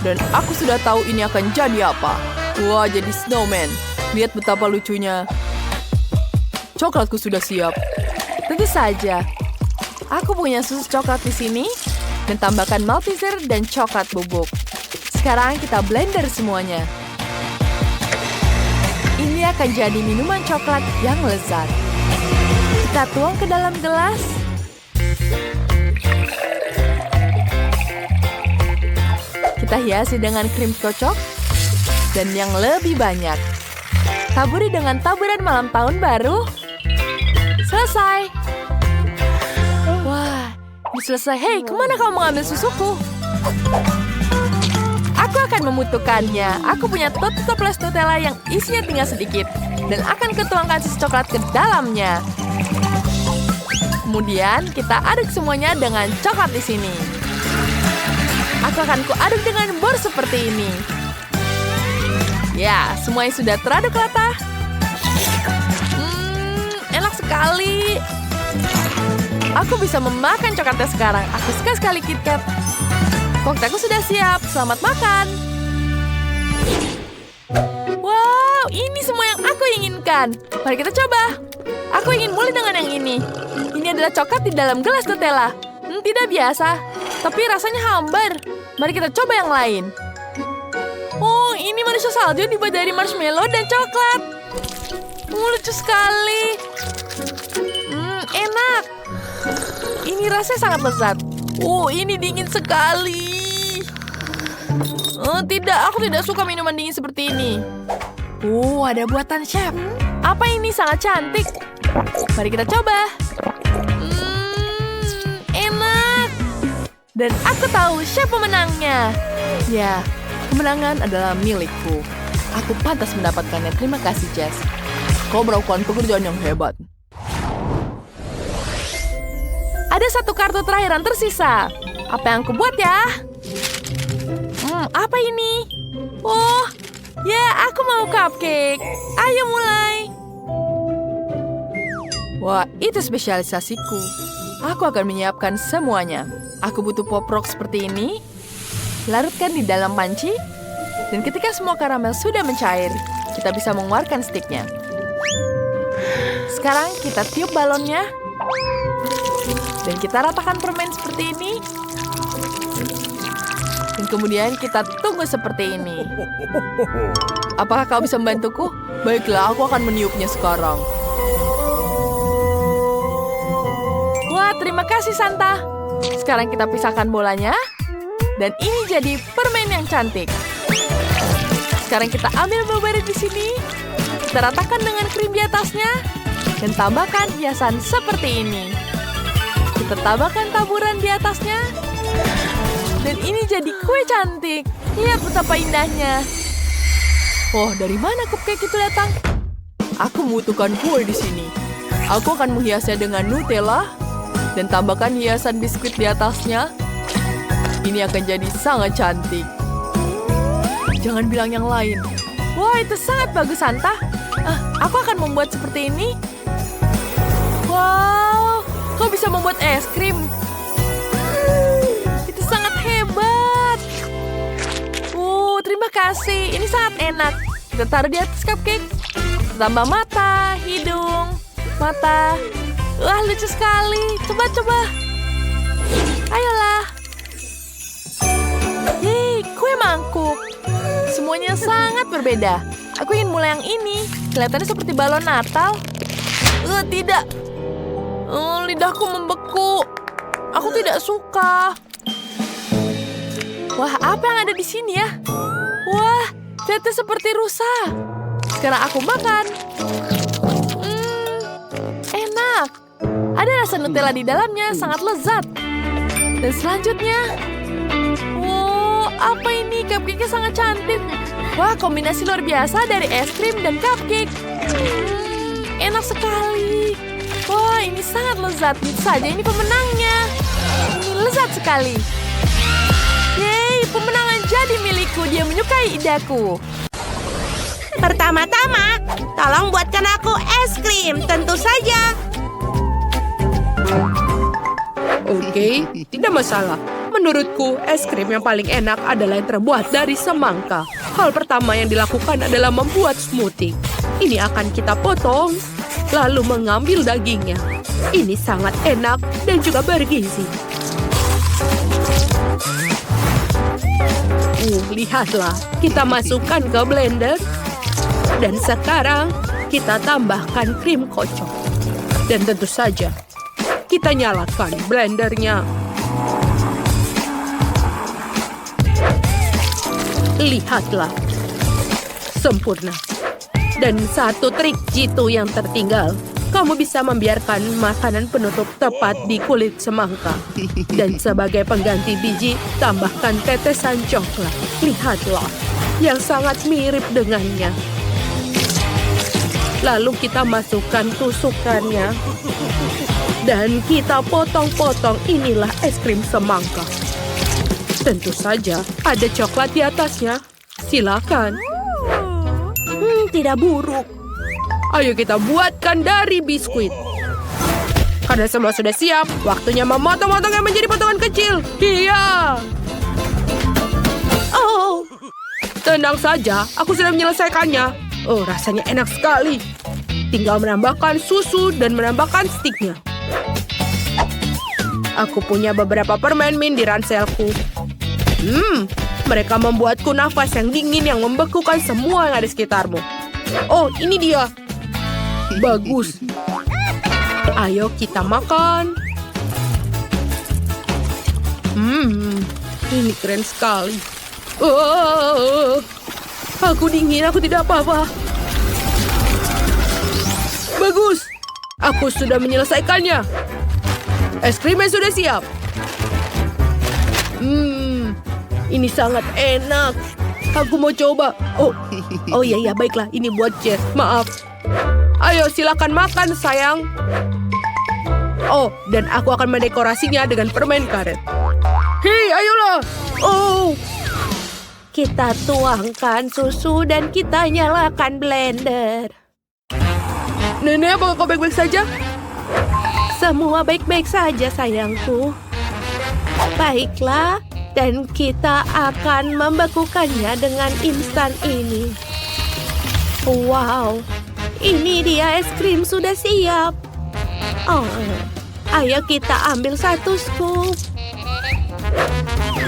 Dan aku sudah tahu ini akan jadi apa. Wah, jadi snowman. Lihat betapa lucunya. coklatku sudah siap. Tentu saja. Aku punya susu coklat di sini dan tambahkan Malteser dan coklat bubuk. Sekarang kita blender semuanya. Ini akan jadi minuman coklat yang lezat. Kita tuang ke dalam gelas. Kita hiasi dengan krim kocok dan yang lebih banyak. Taburi dengan taburan malam tahun baru. Selesai. Wah, ini selesai. Hei, kemana kamu mengambil susuku? Aku akan membutuhkannya. Aku punya toples Nutella yang isinya tinggal sedikit. Dan akan kutuangkan susu coklat ke dalamnya. Kemudian kita aduk semuanya dengan coklat di sini. Aku akan kuaduk dengan bor seperti ini. Ya, semuanya sudah teraduk rata. Enak sekali. Aku bisa memakan coklatnya sekarang. Aku suka sekali KitKat. Koktailku sudah siap. Selamat makan. Wow, ini semua yang aku inginkan. Mari kita coba. Aku ingin mulai dengan yang ini. Ini adalah coklat di dalam gelas Nutella. Tidak biasa, tapi rasanya hambar. Mari kita coba yang lain. Oh, ini manusia salju yang dibuat dari marshmallow dan coklat. Lucu sekali. Enak. Ini rasanya sangat lezat. Oh, ini dingin sekali. Tidak, aku tidak suka minuman dingin seperti ini. Oh, ada buatan chef. Apa ini? Sangat cantik. Mari kita coba. Enak. Dan aku tahu chef pemenangnya. Ya, kemenangan adalah milikku. Aku pantas mendapatkannya. Terima kasih, Jess. Kau melakukan pekerjaan yang hebat. Ada satu kartu terakhir yang tersisa. Apa yang aku buat ya? Apa ini? Oh, ya aku mau cupcake. Ayo mulai. Wah, itu spesialisasiku. Aku akan menyiapkan semuanya. Aku butuh pop rock seperti ini. Larutkan di dalam panci. Dan ketika semua karamel sudah mencair, kita bisa mengeluarkan stiknya. Sekarang kita tiup balonnya. Dan kita ratakan permen seperti ini. Dan kemudian kita tunggu seperti ini. Apakah kau bisa membantuku? Baiklah, aku akan meniupnya sekarang. Wah, terima kasih Santa. Sekarang kita pisahkan bolanya. Dan ini jadi permen yang cantik. Sekarang kita ambil blueberry di sini. Kita ratakan dengan krim di atasnya. Dan tambahkan hiasan seperti ini. Kita tambahkan taburan di atasnya. Dan ini jadi kue cantik. Lihat betapa indahnya. Oh, dari mana cupcake itu datang? Aku membutuhkan kue di sini. Aku akan menghiasnya dengan Nutella dan tambahkan hiasan biskuit di atasnya. Ini akan jadi sangat cantik. Jangan bilang yang lain. Wah, itu sangat bagus, Santa. Aku akan membuat seperti ini. Wow, kau bisa membuat es krim. Itu sangat hebat. Terima kasih. Ini sangat enak. Kita taruh di atas cupcake. Tambah mata, hidung, mata. Wah, lucu sekali. Coba. Ayolah. Yeay, kue mangkuk. Semuanya sangat berbeda. Aku ingin mulai yang ini. Kelihatannya seperti balon Natal. Tidak. Lidahku membeku. Aku tidak suka. Wah, apa yang ada di sini ya? Wah, ternyata seperti rusa. Sekarang aku makan. Enak. Ada rasa Nutella di dalamnya, sangat lezat. Dan selanjutnya, apa ini? Cupcake-nya sangat cantik. Wah, kombinasi luar biasa dari es krim dan cupcake. Enak sekali. Wah, ini sangat lezat. Tentu saja ini pemenangnya. Ini lezat sekali. Yeay, pemenangan jadi milikku. Dia menyukai ideku. Pertama-tama, tolong buatkan aku es krim. Tentu saja. Oke, tidak masalah. Menurutku, es krim yang paling enak adalah yang terbuat dari semangka. Hal pertama yang dilakukan adalah membuat smoothie. Ini akan kita potong. lalu mengambil dagingnya. Ini sangat enak dan juga bergizi. Lihatlah, kita masukkan ke blender. Dan sekarang kita tambahkan krim kocok. Dan tentu saja, kita nyalakan blendernya. Lihatlah, sempurna. Dan satu trik jitu yang tertinggal. Kamu bisa membiarkan makanan penutup tepat di kulit semangka. Dan sebagai pengganti biji, tambahkan tetesan coklat. Lihatlah, yang sangat mirip dengannya. Lalu kita masukkan tusukannya. Dan kita potong-potong, inilah es krim semangka. Tentu saja, ada coklat di atasnya. Silakan. Tidak buruk. Ayo kita buatkan dari biskuit. Karena semua sudah siap, waktunya memotong-potongnya menjadi potongan kecil. Iya. Oh, tenang saja, aku sudah menyelesaikannya. Oh, rasanya enak sekali. Tinggal menambahkan susu dan menambahkan stiknya. Aku punya beberapa permen mint di ranselku. Mereka membuatku nafas yang dingin yang membekukan semua yang ada di sekitarmu. Oh, ini dia. Bagus. Ayo kita makan. Ini keren sekali. Aku dingin, aku tidak apa-apa. Bagus. Aku sudah menyelesaikannya. Es krimnya sudah siap. Ini sangat enak. Aku mau coba. Oh iya, baiklah. Ini buat Jess. Maaf. Ayo, silakan makan, sayang. Oh, dan aku akan mendekorasinya dengan permen karet. Hei, ayolah. Oh. Kita tuangkan susu dan kita nyalakan blender. Nenek, apakah kau baik-baik saja? Semua baik-baik saja, sayangku. Baiklah, dan kita akan membekukannya dengan instan ini. Wow, ini dia es krim sudah siap. Oh, ayo kita ambil satu scoop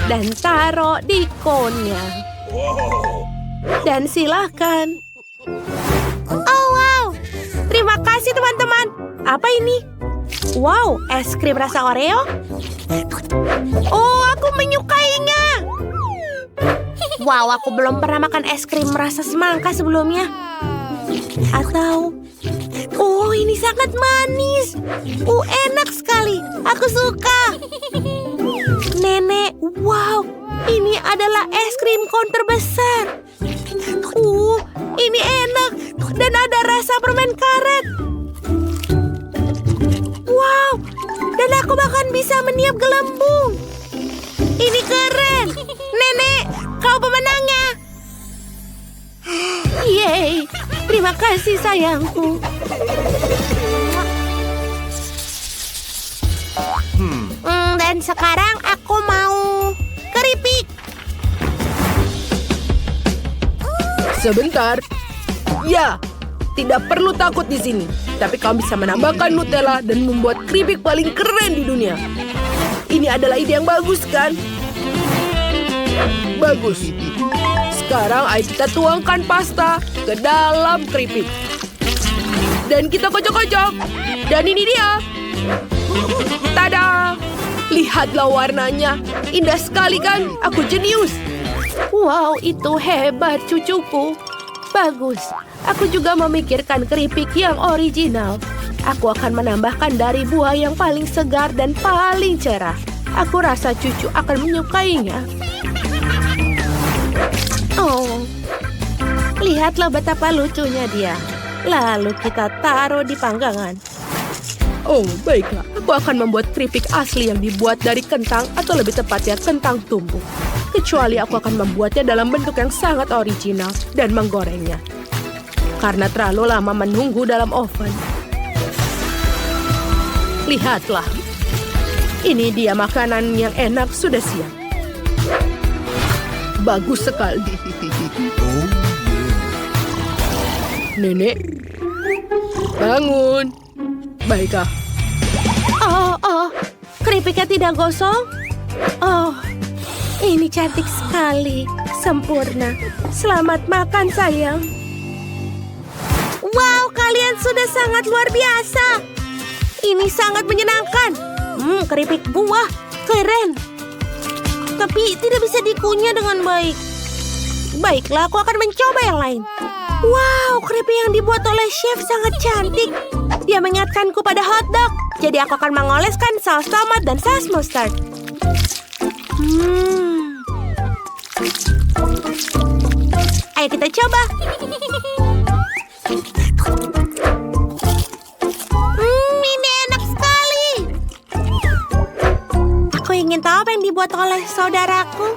dan taruh di konnya. Dan silakan. Oh wow, terima kasih teman-teman. Apa ini? Wow, es krim rasa Oreo. Oh, aku menyukainya. Wow, aku belum pernah makan es krim rasa semangka sebelumnya. Atau, oh ini sangat manis. Enak sekali. Aku suka. Nenek, wow, ini adalah es krim kon terbesar. Ini enak dan ada rasa permen karet. Wow, dan aku bahkan bisa meniup gelembung. Ini keren. Nenek, kau pemenangnya. Yeay, terima kasih sayangku. Dan sekarang aku mau keripik. Sebentar. Ya, tidak perlu takut di sini. Tapi kamu bisa menambahkan Nutella dan membuat keripik paling keren di dunia. Ini adalah ide yang bagus, kan? Bagus. Sekarang ayo kita tuangkan pasta ke dalam keripik. Dan kita kocok-kocok. Dan ini dia. Tada! Lihatlah warnanya. Indah sekali, kan? Aku jenius. Wow, itu hebat cucuku. Bagus. Aku juga memikirkan keripik yang original. Aku akan menambahkan dari buah yang paling segar dan paling cerah. Aku rasa cucu akan menyukainya. Oh, lihatlah betapa lucunya dia. Lalu kita taruh di panggangan. Oh, baiklah. Aku akan membuat keripik asli yang dibuat dari kentang atau lebih tepatnya kentang tumbuk. Kecuali aku akan membuatnya dalam bentuk yang sangat original dan menggorengnya. Karena terlalu lama menunggu dalam oven. Lihatlah. Ini dia makanan yang enak sudah siap. Bagus sekali. Nenek, Bangun. Baiklah. Oh, keripiknya tidak gosong? Oh, ini cantik sekali. Sempurna. Selamat makan, sayang. Wow, kalian sudah sangat luar biasa. Ini sangat menyenangkan. Keripik buah. Keren. Tapi tidak bisa dikunyah dengan baik. Baiklah, aku akan mencoba yang lain. Wow, keripik yang dibuat oleh chef sangat cantik. Dia mengingatkanku pada hotdog. Jadi aku akan mengoleskan saus tomat dan saus mustard. Ayo kita coba. Ini enak sekali. Aku ingin tahu apa yang dibuat oleh saudaraku.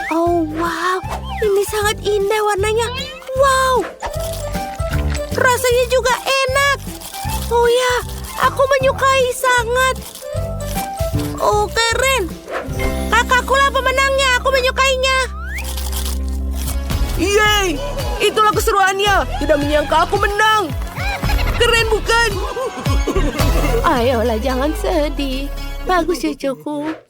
Oh, wow. Ini sangat indah warnanya. Wow. Rasanya juga enak. Oh ya, aku menyukai sangat. Oh, keren. Kakakkulah pemenangnya. Aku menyukainya. Yeay, itulah keseruannya. Tidak menyangka aku menang. Keren bukan? Ayolah, jangan sedih. Bagus cucuku.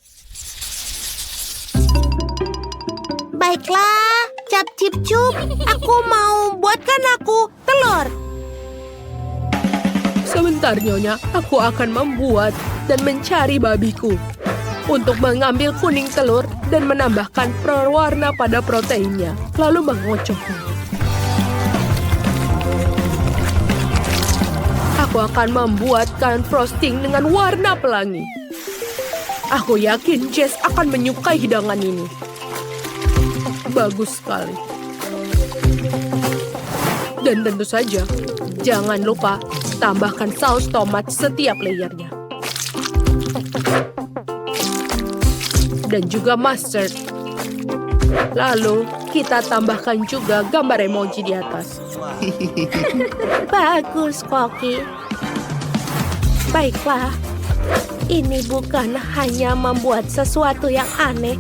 Baiklah, cap cip cup. Aku mau buatkan aku telur. Sebentar, Nyonya. Aku akan membuat dan mencari babiku. Untuk mengambil kuning telur dan menambahkan pewarna pada proteinnya. Lalu mengocoknya. Aku akan membuatkan frosting dengan warna pelangi. Aku yakin Jess akan menyukai hidangan ini. Bagus sekali. Dan tentu saja, jangan lupa tambahkan saus tomat setiap layernya. Dan juga mustard. Lalu kita tambahkan juga gambar emoji di atas. Bagus, Koki. Baiklah, ini bukan hanya membuat sesuatu yang aneh,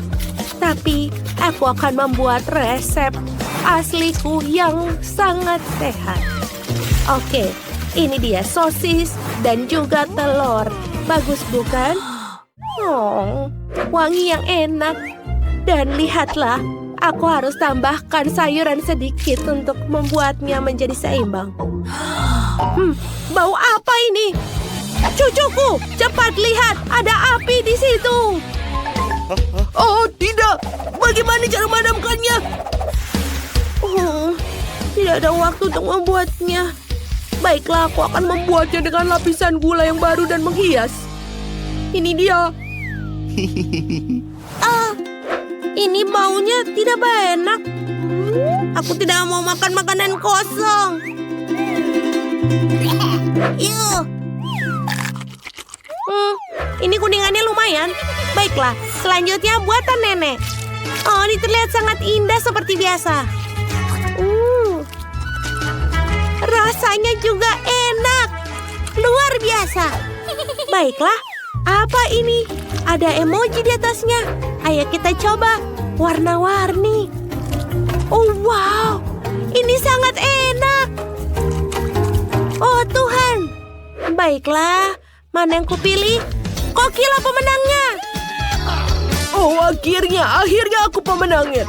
tapi aku akan membuat resep asliku yang sangat sehat. Oke, ini dia sosis dan juga telur. Bagus bukan? Oh, wangi yang enak. Dan lihatlah, aku harus tambahkan sayuran sedikit untuk membuatnya menjadi seimbang. Bau apa ini? Cucuku, cepat lihat, ada api di situ. Oh, tidak. Bagaimana cara memadamkannya? Tidak ada waktu untuk membuatnya. Baiklah, aku akan Membuatnya dengan lapisan gula yang baru dan menghias. Ini dia. ini baunya tidak enak. Aku tidak mau makan makanan kosong. Ini kuningannya lumayan. Baiklah, selanjutnya buatan nenek. Oh, ini terlihat sangat indah seperti biasa. Rasanya juga enak. Luar biasa. Baiklah, apa ini? Ada emoji di atasnya. Ayo kita coba. Warna-warni. Oh, wow. Ini sangat enak. Oh, Tuhan. Baiklah, mana yang kupilih? Kokilah pemenangnya. Oh, akhirnya aku pemenangnya.